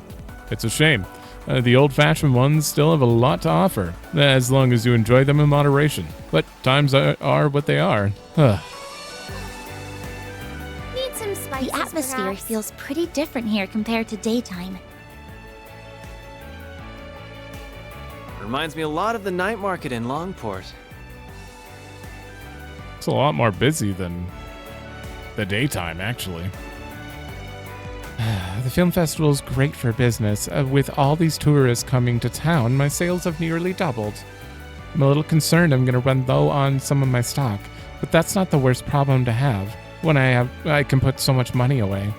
It's a shame. The old-fashioned ones still have a lot to offer, as long as you enjoy them in moderation. But times are what they are. Need some spices, The atmosphere perhaps? feels pretty different here compared to daytime. Reminds me a lot of the night market in Longport. It's a lot more busy than the daytime, actually. The film festival is great for business. With all these tourists coming to town, my sales have nearly doubled. I'm a little concerned I'm going to run low on some of my stock, but that's not the worst problem to have when I can put so much money away.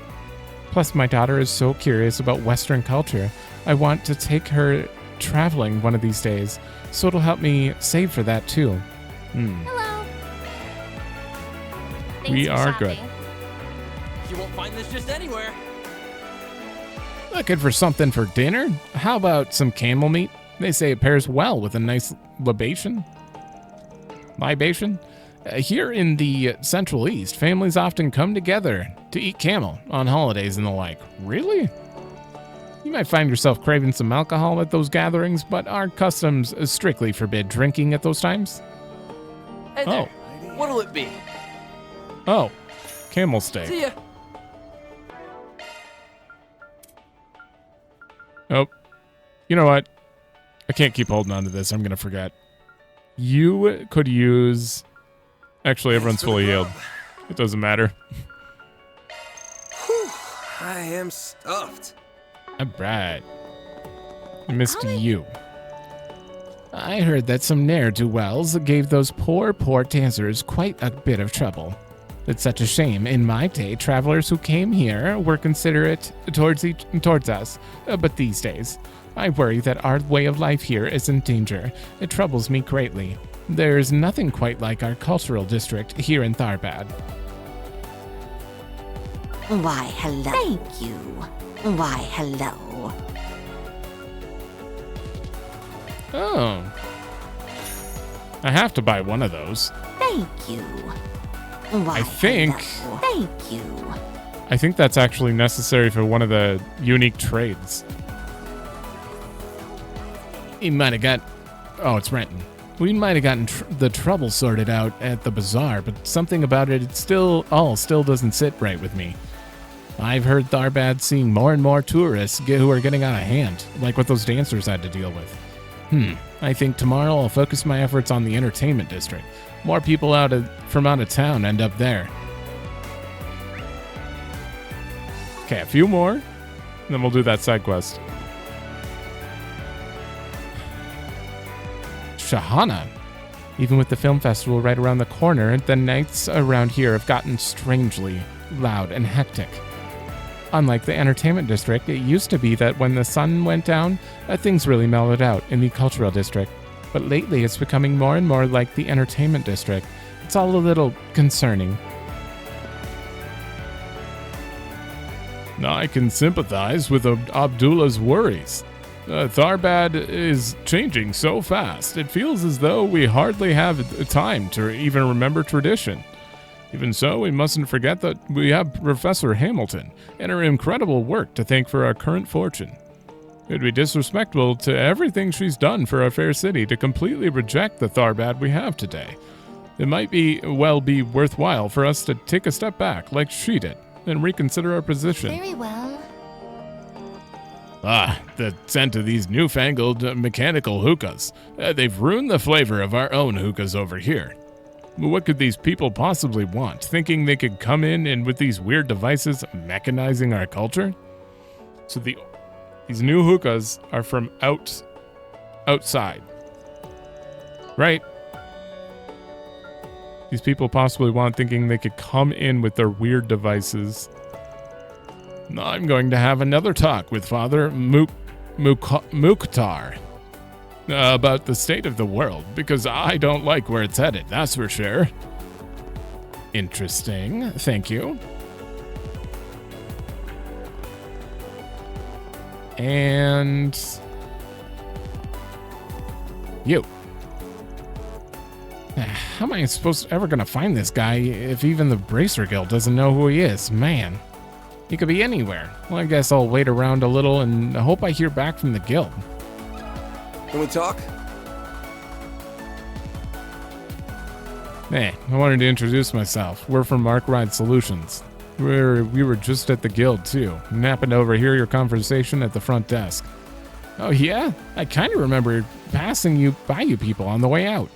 Plus, my daughter is so curious about Western culture. I want to take her traveling one of these days, so it'll help me save for that too. Hello. We are good. You won't find this just anywhere. Looking for something for dinner? How about some camel meat? They say it pairs well with a nice libation. Here in the Central East, families often come together to eat camel on holidays and the like. Really? You might find yourself craving some alcohol at those gatherings, but our customs strictly forbid drinking at those times. Hey there. What'll it be? Oh, camel steak. See ya. Oh, you know what? I can't keep holding on to this. I'm going to forget. You could use... Actually, everyone's fully healed. It doesn't matter. Whew, I am stuffed. Alright. I missed you. I heard that some ne'er-do-wells gave those poor dancers quite a bit of trouble. It's such a shame. In my day, travelers who came here were considerate towards us. But these days, I worry that our way of life here is in danger. It troubles me greatly. There's nothing quite like our cultural district here in Tharbad. Why, hello. Thank you. Why, hello. Oh. I have to buy one of those. Thank you. Why, I think. hello. Thank you. I think that's actually necessary for one of the unique trades. He might have got... Oh, it's Renton. We might have gotten the trouble sorted out at the bazaar, but something about it still doesn't sit right with me. I've heard Tharbad seeing more and more tourists who are getting out of hand, like what those dancers had to deal with. I think tomorrow I'll focus my efforts on the entertainment district. More people from out of town end up there. Okay, a few more, and then we'll do that side quest. Shahana. Even with the film festival right around the corner, the nights around here have gotten strangely loud and hectic. Unlike the entertainment district, it used to be that when the sun went down, things really mellowed out in the cultural district. But lately it's becoming more and more like the entertainment district. It's all a little concerning. I can sympathize with Abdullah's worries. Tharbad is changing so fast, it feels as though we hardly have time to even remember tradition. Even so, we mustn't forget that we have Professor Hamilton and her incredible work to thank for our current fortune. It would be disrespectful to everything she's done for our fair city to completely reject the Tharbad we have today. It might be worthwhile for us to take a step back, like she did, and reconsider our position. Very well. The scent of these newfangled mechanical hookahs. They've ruined the flavor of our own hookahs over here. What could these people possibly want, thinking they could come in and with these weird devices mechanizing our culture? So these new hookahs are from outside. Right? These people possibly want, thinking they could come in with their weird devices. I'm going to have another talk with Father Mukhtar about the state of the world, because I don't like where it's headed, that's for sure. Interesting, thank you. And you. How am I ever going to find this guy if even the Bracer Guild doesn't know who he is? Man, he could be anywhere. Well, I guess I'll wait around a little and hope I hear back from the guild. Can we talk? Hey, I wanted to introduce myself. We're from Arkride Solutions. We were just at the guild too, and happened to overhear your conversation at the front desk. Oh yeah? I kind of remember passing by you people on the way out.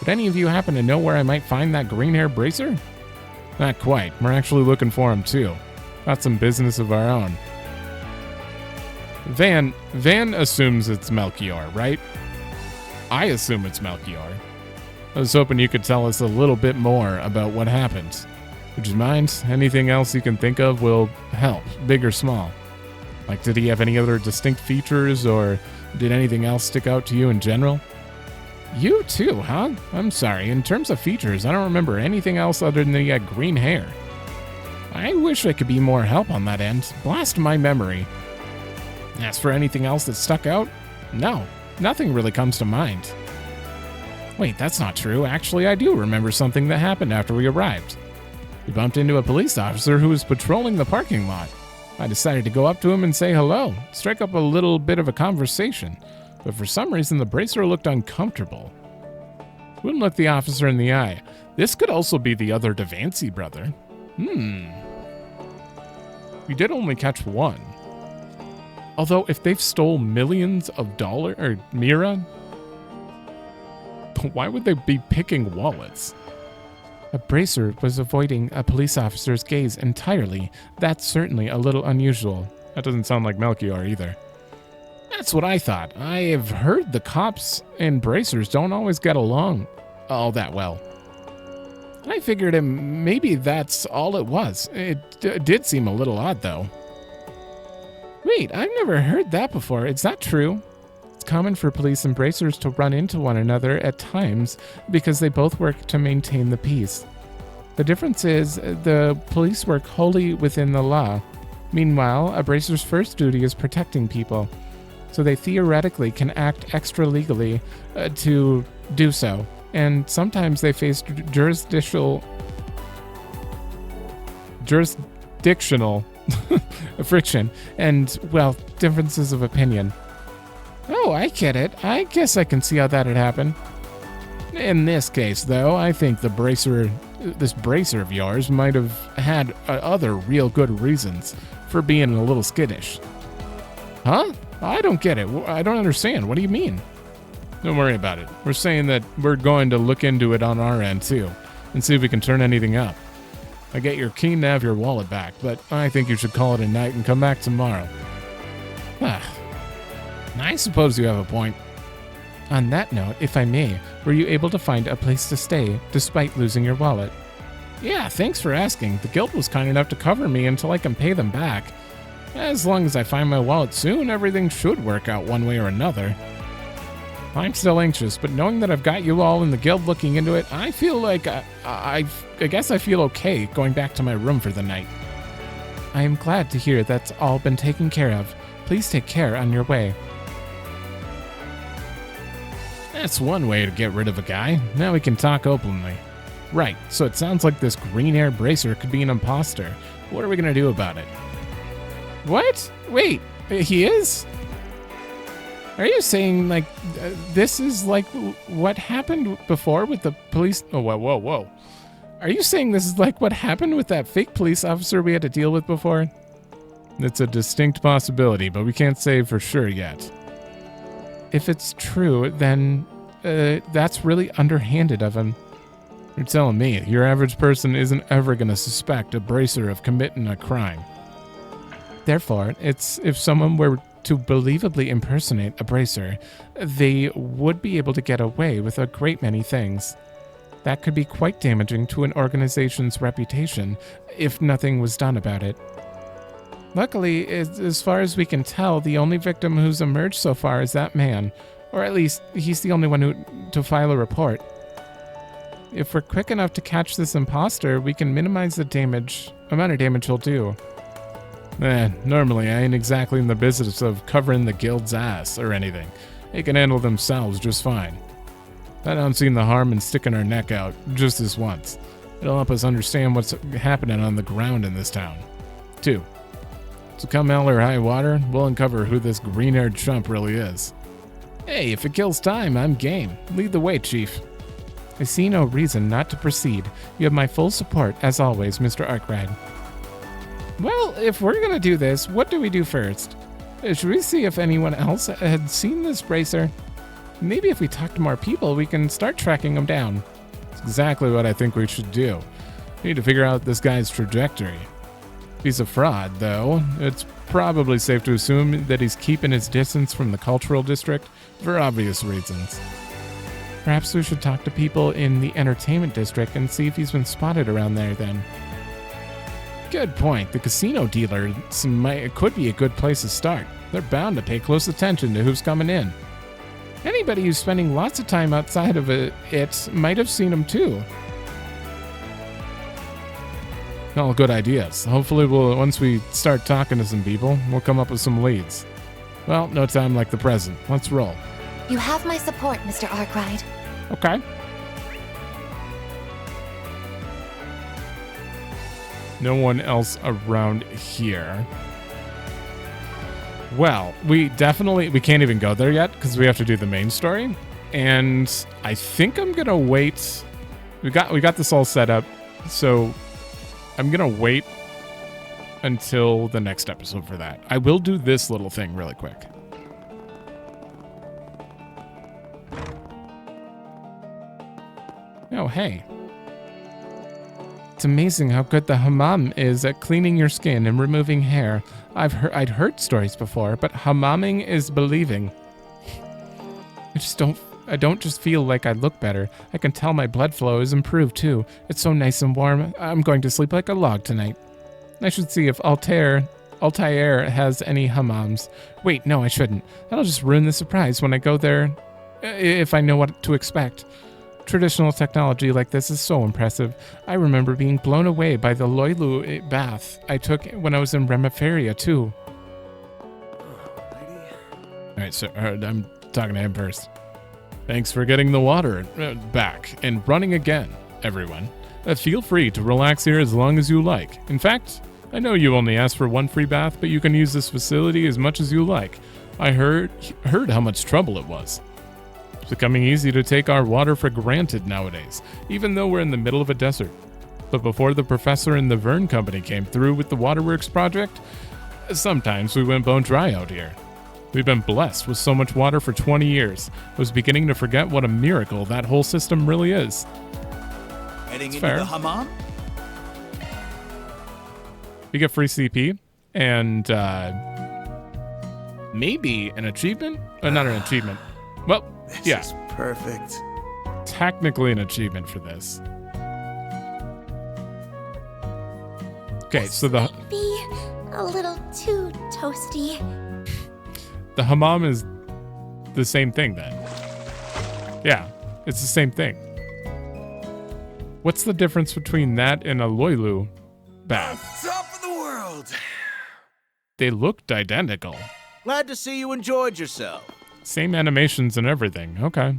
Would any of you happen to know where I might find that green-hair bracer? Not quite. We're actually looking for him too. Got some business of our own. Van assumes it's Melchior, right? I assume it's Melchior. I was hoping you could tell us a little bit more about what happened. Would you mind? Anything else you can think of will help, big or small. Like, did he have any other distinct features, or did anything else stick out to you in general? You too, huh? I'm sorry, in terms of features, I don't remember anything else other than he had green hair. I wish I could be more help on that end. Blast my memory. As for anything else that stuck out, no, nothing really comes to mind. Wait, that's not true. Actually, I do remember something that happened after we arrived. We bumped into a police officer who was patrolling the parking lot. I decided to go up to him and say hello, strike up a little bit of a conversation, but for some reason the bracer looked uncomfortable. Wouldn't look the officer in the eye. This could also be the other Devancy brother. We did only catch one. Although, if they've stole millions of dollars, or Mira, why would they be picking wallets? A bracer was avoiding a police officer's gaze entirely. That's certainly a little unusual. That doesn't sound like Melchior either. That's what I thought. I have heard the cops and bracers don't always get along all that well. I figured maybe that's all it was. It did seem a little odd, though. Wait, I've never heard that before. Is that true? It's common for police and bracers to run into one another at times because they both work to maintain the peace. The difference is the police work wholly within the law. Meanwhile, a bracer's first duty is protecting people, so they theoretically can act extra-legally to do so, and sometimes they face jurisdictional friction and, well, differences of opinion. Oh, I get it. I guess I can see how that'd happen. In this case, though, I think this bracer of yours might have had other real good reasons for being a little skittish. Huh? I don't get it. I don't understand. What do you mean? Don't worry about it. We're saying that we're going to look into it on our end, too, and see if we can turn anything up. I get you're keen to have your wallet back, but I think you should call it a night and come back tomorrow. I suppose you have a point. On that note, if I may, were you able to find a place to stay despite losing your wallet? Yeah, thanks for asking. The guild was kind enough to cover me until I can pay them back. As long as I find my wallet soon, everything should work out one way or another. I'm still anxious, but knowing that I've got you all in the guild looking into it, I feel like I guess I feel okay going back to my room for the night. I am glad to hear that's all been taken care of. Please take care on your way. That's one way to get rid of a guy. Now we can talk openly. Right, so it sounds like this green-haired bracer could be an imposter. What are we gonna do about it? What? Wait, he is? Are you saying, like, this is like what happened before with the police? Oh, whoa. Are you saying this is like what happened with that fake police officer we had to deal with before? It's a distinct possibility, but we can't say for sure yet. If it's true, then that's really underhanded of him. You're telling me your average person isn't ever going to suspect a bracer of committing a crime. Therefore, if someone were to believably impersonate a bracer, they would be able to get away with a great many things. That could be quite damaging to an organization's reputation if nothing was done about it. Luckily, as far as we can tell, the only victim who's emerged so far is that man, or at least he's the only one to file a report. If we're quick enough to catch this imposter, we can minimize the amount of damage he'll do. Normally I ain't exactly in the business of covering the guild's ass or anything. They can handle themselves just fine. I don't see the harm in sticking our neck out just this once. It'll help us understand what's happening on the ground in this town. 2. So come hell or high water, we'll uncover who this green-haired chump really is. Hey, if it kills time, I'm game. Lead the way, Chief. I see no reason not to proceed. You have my full support, as always, Mr. Arkride. Well, if we're gonna do this, what do we do first? Should we see if anyone else had seen this bracer? Maybe if we talk to more people, we can start tracking him down. That's exactly what I think we should do. We need to figure out this guy's trajectory. If he's a fraud, though, it's probably safe to assume that he's keeping his distance from the cultural district for obvious reasons. Perhaps we should talk to people in the entertainment district and see if he's been spotted around there then. Good point. The casino dealer could be a good place to start. They're bound to pay close attention to who's coming in. Anybody who's spending lots of time outside of it might have seen him too. All good ideas. Hopefully once we start talking to some people, we'll come up with some leads. Well, no time like the present. Let's roll. You have my support, Mr. Arkride. Okay. No one else around here. Well, we can't even go there yet because we have to do the main story. And I think I'm gonna wait. We got this all set up, so I'm gonna wait until the next episode for that. I will do this little thing really quick. Oh, hey. It's amazing how good the hammam is at cleaning your skin and removing hair. I'd heard stories before, but hammamming is believing. I don't just feel like I look better. I can tell my blood flow is improved too. It's so nice and warm. I'm going to sleep like a log tonight. I should see if Altair has any hammams. Wait, no, I shouldn't. That'll just ruin the surprise when I go there, if I know what to expect. Traditional technology like this is so impressive. I remember being blown away by the Loilu bath I took when I was in Remiferia, too. Alright, so I'm talking to him first. Thanks for getting the water back and running again, everyone. Feel free to relax here as long as you like. In fact, I know you only asked for one free bath, but you can use this facility as much as you like. I heard how much trouble it was. It's becoming easy to take our water for granted nowadays, even though we're in the middle of a desert. But before the professor and the Vern Company came through with the Waterworks project, sometimes we went bone dry out here. We've been blessed with so much water for 20 years. I was beginning to forget what a miracle that whole system really is. Heading It's into fair. the hammam? We get free CP and maybe an achievement? Not an achievement. Well, yeah. This is perfect. Technically an achievement for this. Okay, so the Be a little too toasty. hammam is the same thing then. Yeah, it's the same thing. What's the difference between that and a Loilu bath? Top of the world! They looked identical. Glad to see you enjoyed yourself. Same animations and everything. Okay.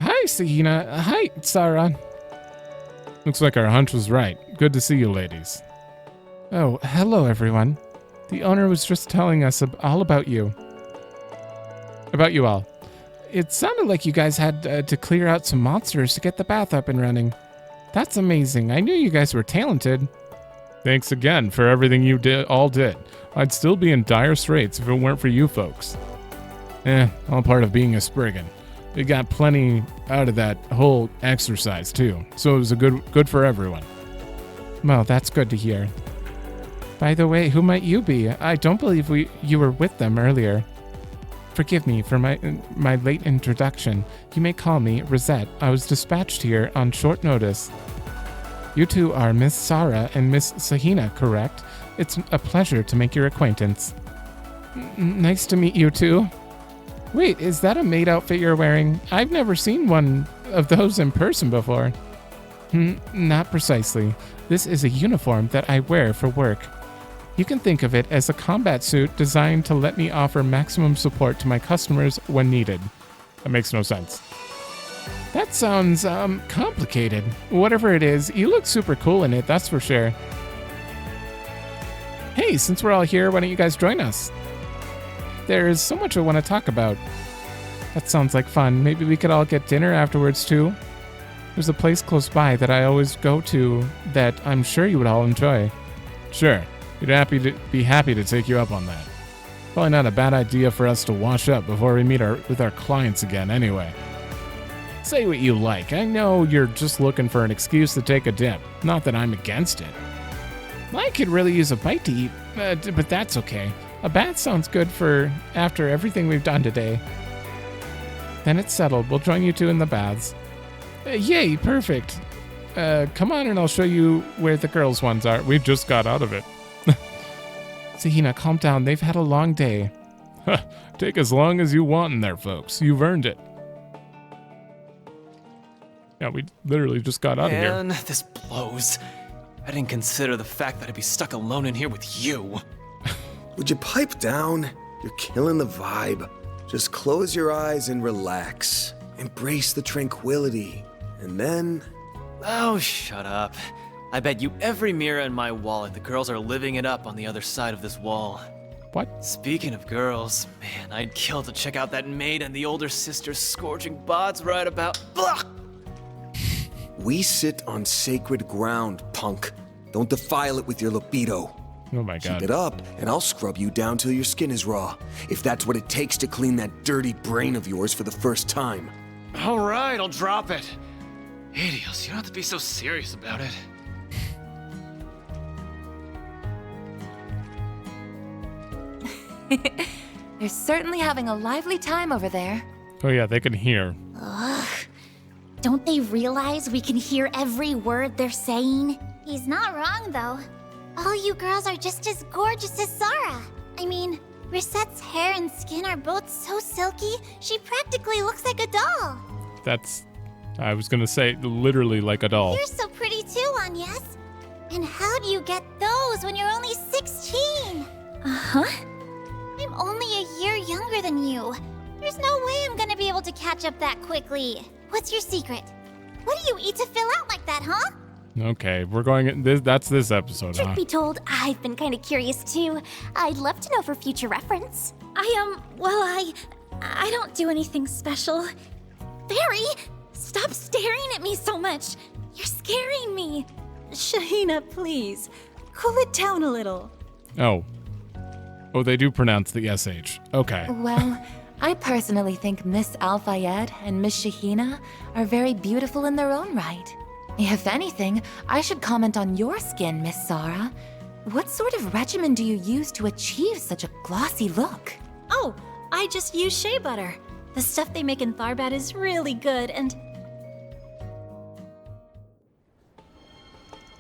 Hi, Sahina. Hi, Sarah. Looks like our hunch was right. Good to see you, ladies. Oh, hello, everyone. The owner was just telling us all about you. About you all. It sounded like you guys had to clear out some monsters to get the bath up and running. That's amazing. I knew you guys were talented. Thanks again for everything you all did. I'd still be in dire straits if it weren't for you folks. All part of being a spriggan. We got plenty out of that whole exercise too, so it was a good for everyone. Well, that's good to hear. By the way, who might you be? I don't believe you were with them earlier. Forgive me for my late introduction. You may call me Rosette. I was dispatched here on short notice. You two are Miss Sarah and Miss Sahina, correct? It's a pleasure to make your acquaintance. Nice to meet you too. Wait, is that a maid outfit you're wearing? I've never seen one of those in person before. Not precisely. This is a uniform that I wear for work. You can think of it as a combat suit designed to let me offer maximum support to my customers when needed. That makes no sense. That sounds, complicated. Whatever it is, you look super cool in it, that's for sure. Hey, since we're all here, why don't you guys join us? There is so much I want to talk about. That sounds like fun. Maybe we could all get dinner afterwards, too. There's a place close by that I always go to that I'm sure you would all enjoy. Sure. We'd be happy to take you up on that. Probably not a bad idea for us to wash up before we meet with our clients again anyway. Say what you like. I know you're just looking for an excuse to take a dip. Not that I'm against it. I could really use a bite to eat, but that's okay. A bath sounds good for after everything we've done today. Then it's settled. We'll join you two in the baths. Yay, perfect. Come on and I'll show you where the girls' ones are. We just got out of it. Sahina, calm down. They've had a long day. Take as long as you want in there, folks. You've earned it. Yeah, we literally just got out of here. Man, this blows. I didn't consider the fact that I'd be stuck alone in here with you. Would you pipe down? You're killing the vibe. Just close your eyes and relax. Embrace the tranquility. And then... Oh, shut up. I bet you every mirror in my wallet the girls are living it up on the other side of this wall. What? Speaking of girls, man, I'd kill to check out that maid and the older sister's scorching bods right about... Blah! We sit on sacred ground, punk. Don't defile it with your libido. Oh my god. Keep it up, and I'll scrub you down till your skin is raw. If that's what it takes to clean that dirty brain of yours for the first time. Alright, I'll drop it. Helios, you don't have to be so serious about it. They're certainly having a lively time over there. Oh yeah, they can hear. Ugh. Don't they realize we can hear every word they're saying? He's not wrong, though. All you girls are just as gorgeous as Sarah. I mean, Risette's hair and skin are both so silky, she practically looks like a doll. I was gonna say, literally like a doll. You're so pretty too, Agnes. And how do you get those when you're only 16? Uh-huh. I'm only a year younger than you. There's no way I'm gonna be able to catch up that quickly. What's your secret? What do you eat to fill out like that, huh? Okay, that's this episode, Truth huh? be told, I've been kind of curious too. I'd love to know for future reference. I don't do anything special. Barry! Stop staring at me so much. You're scaring me. Shahina, please. Cool it down a little. Oh, they do pronounce the SH. Okay. Well, I personally think Miss Al-Fayed and Miss Shahina are very beautiful in their own right. If anything, I should comment on your skin, Miss Sarah. What sort of regimen do you use to achieve such a glossy look? Oh, I just use shea butter. The stuff they make in Tharbad is really good and...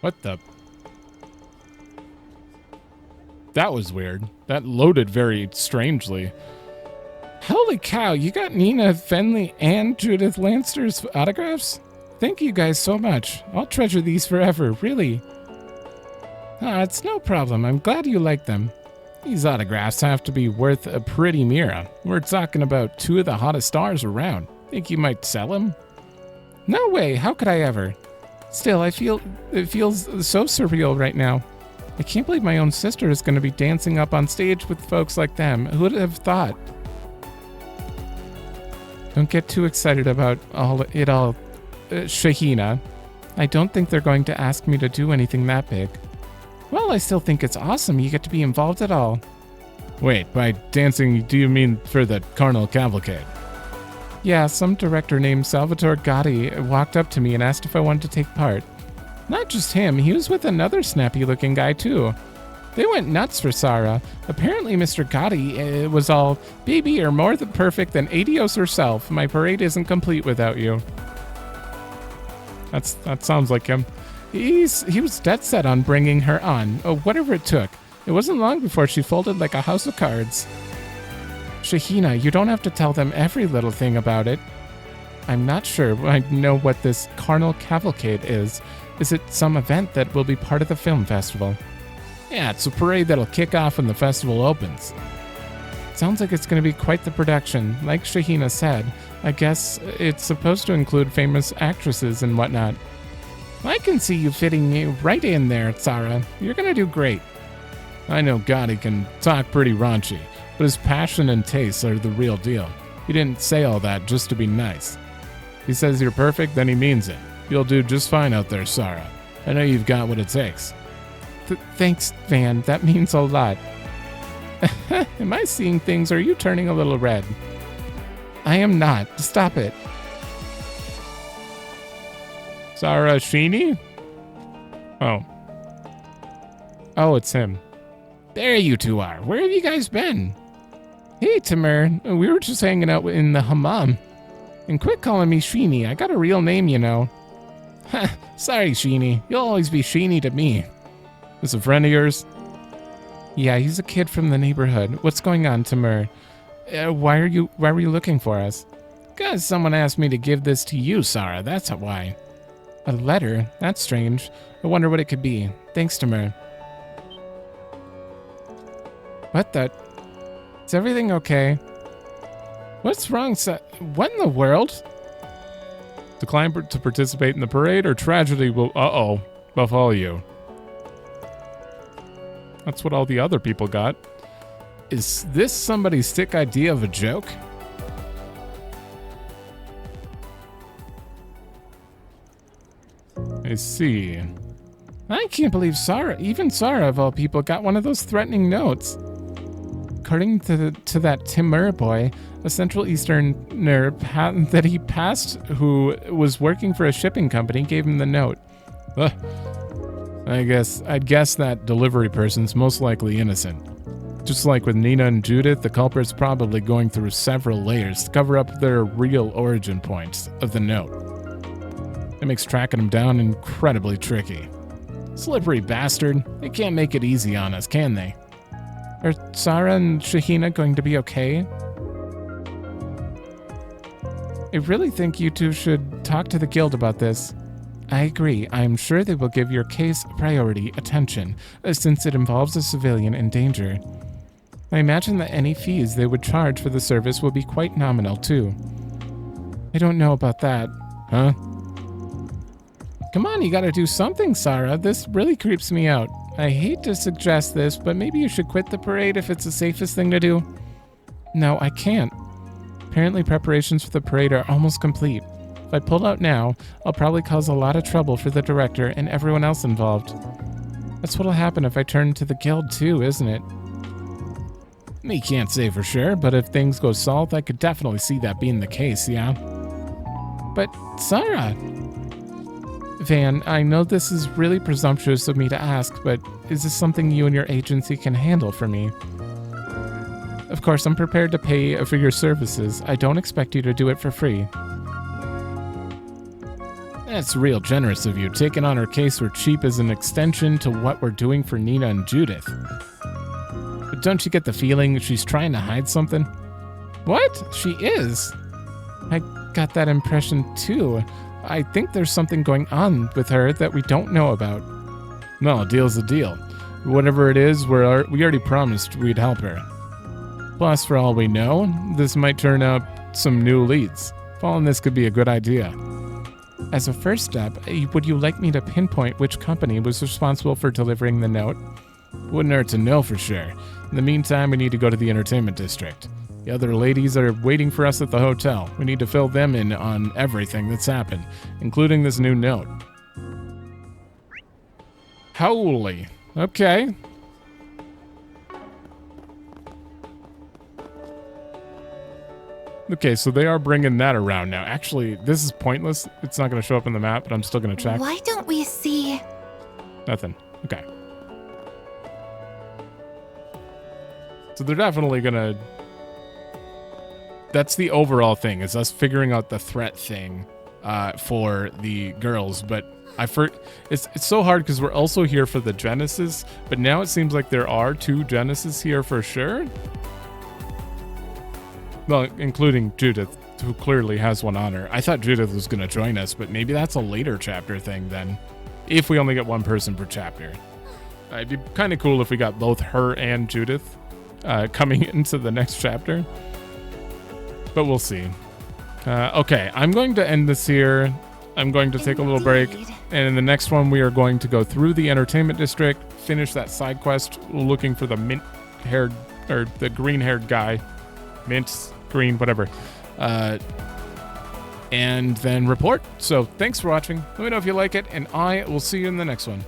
What the? That was weird. That loaded very strangely. Holy cow, you got Nina Fenley and Judith Lanster's autographs? Thank you guys so much. I'll treasure these forever, really. It's no problem. I'm glad you like them. These autographs have to be worth a pretty mira. We're talking about 2 of the hottest stars around. Think you might sell them? No way, how could I ever? Still, it feels so surreal right now. I can't believe my own sister is going to be dancing up on stage with folks like them. Who would have thought? Don't get too excited about it all, Shahina. I don't think they're going to ask me to do anything that big. Well, I still think it's awesome you get to be involved at all. Wait, by dancing, do you mean for the carnal cavalcade? Yeah, some director named Salvatore Gotti walked up to me and asked if I wanted to take part. Not just him, he was with another snappy-looking guy, too. They went nuts for Sarah. Apparently, Mr. Gotti was all, "Baby, you're more perfect than Adios herself. My parade isn't complete without you." That sounds like him. He was dead set on bringing her on, whatever it took. It wasn't long before she folded like a house of cards. Shahina, you don't have to tell them every little thing about it. I'm not sure I know what this carnal cavalcade is. Is it some event that will be part of the film festival? Yeah, it's a parade that'll kick off when the festival opens. Sounds like it's going to be quite the production. Like Shahina said, I guess it's supposed to include famous actresses and whatnot. I can see you fitting right in there, Sarah. You're going to do great. I know Gotti can talk pretty raunchy, but his passion and tastes are the real deal. He didn't say all that just to be nice. He says you're perfect, then he means it. You'll do just fine out there, Sarah. I know you've got what it takes. Thanks, Van. That means a lot. Am I seeing things, or are you turning a little red? I am not. Stop it. Sarah Sheeny? Oh, it's him. There you two are. Where have you guys been? Hey, Timur. We were just hanging out in the hammam. And quit calling me Sheeny. I got a real name, you know. Sorry, Sheeny. You'll always be Sheeny to me. Is a friend of yours? Yeah, he's a kid from the neighborhood. What's going on, Timur? Why were you looking for us? 'Cause someone asked me to give this to you, Sarah. That's why. A letter? That's strange. I wonder what it could be. Thanks, Timur. What the? Is everything okay? What's wrong, what in the world? Decline to participate in the parade, or tragedy will, befall you. That's what all the other people got. Is this somebody's sick idea of a joke? I see. I can't believe even Sarah of all people, got one of those threatening notes. According to that Timur boy, a Central Easterner that he passed who was working for a shipping company gave him the note. I'd guess that delivery person's most likely innocent. Just like with Nina and Judith, the culprit's probably going through several layers to cover up their real origin points of the note. It makes tracking them down incredibly tricky. Slippery bastard. They can't make it easy on us, can they? Are Sarah and Shahina going to be okay? I really think you two should talk to the guild about this. I agree. I am sure they will give your case priority attention, since it involves a civilian in danger. I imagine that any fees they would charge for the service will be quite nominal, too. I don't know about that. Huh? Come on, you gotta do something, Sarah. This really creeps me out. I hate to suggest this, but maybe you should quit the parade if it's the safest thing to do. No, I can't. Apparently preparations for the parade are almost complete. If I pull out now, I'll probably cause a lot of trouble for the director and everyone else involved. That's what'll happen if I turn to the guild too, isn't it? Me can't say for sure, but if things go south, I could definitely see that being the case, yeah? But, Sarah... Van, I know this is really presumptuous of me to ask, but is this something you and your agency can handle for me? Of course, I'm prepared to pay for your services. I don't expect you to do it for free. That's real generous of you. Taking on her case for cheap is an extension to what we're doing for Nina and Judith. But don't you get the feeling she's trying to hide something? What? She is? I got that impression too. I think there's something going on with her that we don't know about. No, a deal's a deal. Whatever it is, we already promised we'd help her. Plus, for all we know, this might turn up some new leads. Following this could be a good idea. As a first step, would you like me to pinpoint which company was responsible for delivering the note? Wouldn't hurt to know for sure. In the meantime, we need to go to the entertainment district. The other ladies are waiting for us at the hotel. We need to fill them in on everything that's happened, including this new note. Holy. Okay. Okay, so they are bringing that around now. Actually, this is pointless. It's not going to show up in the map, but I'm still going to check. Why don't we see... Nothing. Okay. So they're definitely going to... That's the overall thing, is us figuring out the threat thing for the girls. But it's so hard because we're also here for the Genesis, but now it seems like there are 2 Genesis here for sure. Well, including Judith, who clearly has one on her. I thought Judith was going to join us, but maybe that's a later chapter thing then, if we only get 1 person per chapter. It'd be kind of cool if we got both her and Judith coming into the next chapter. But we'll see. Okay, I'm going to end this here. I'm going to take a little break. And in the next one, we are going to go through the entertainment district, finish that side quest looking for the mint-haired, or the green-haired guy. Mint, green, whatever. And then report. So thanks for watching. Let me know if you like it, and I will see you in the next one.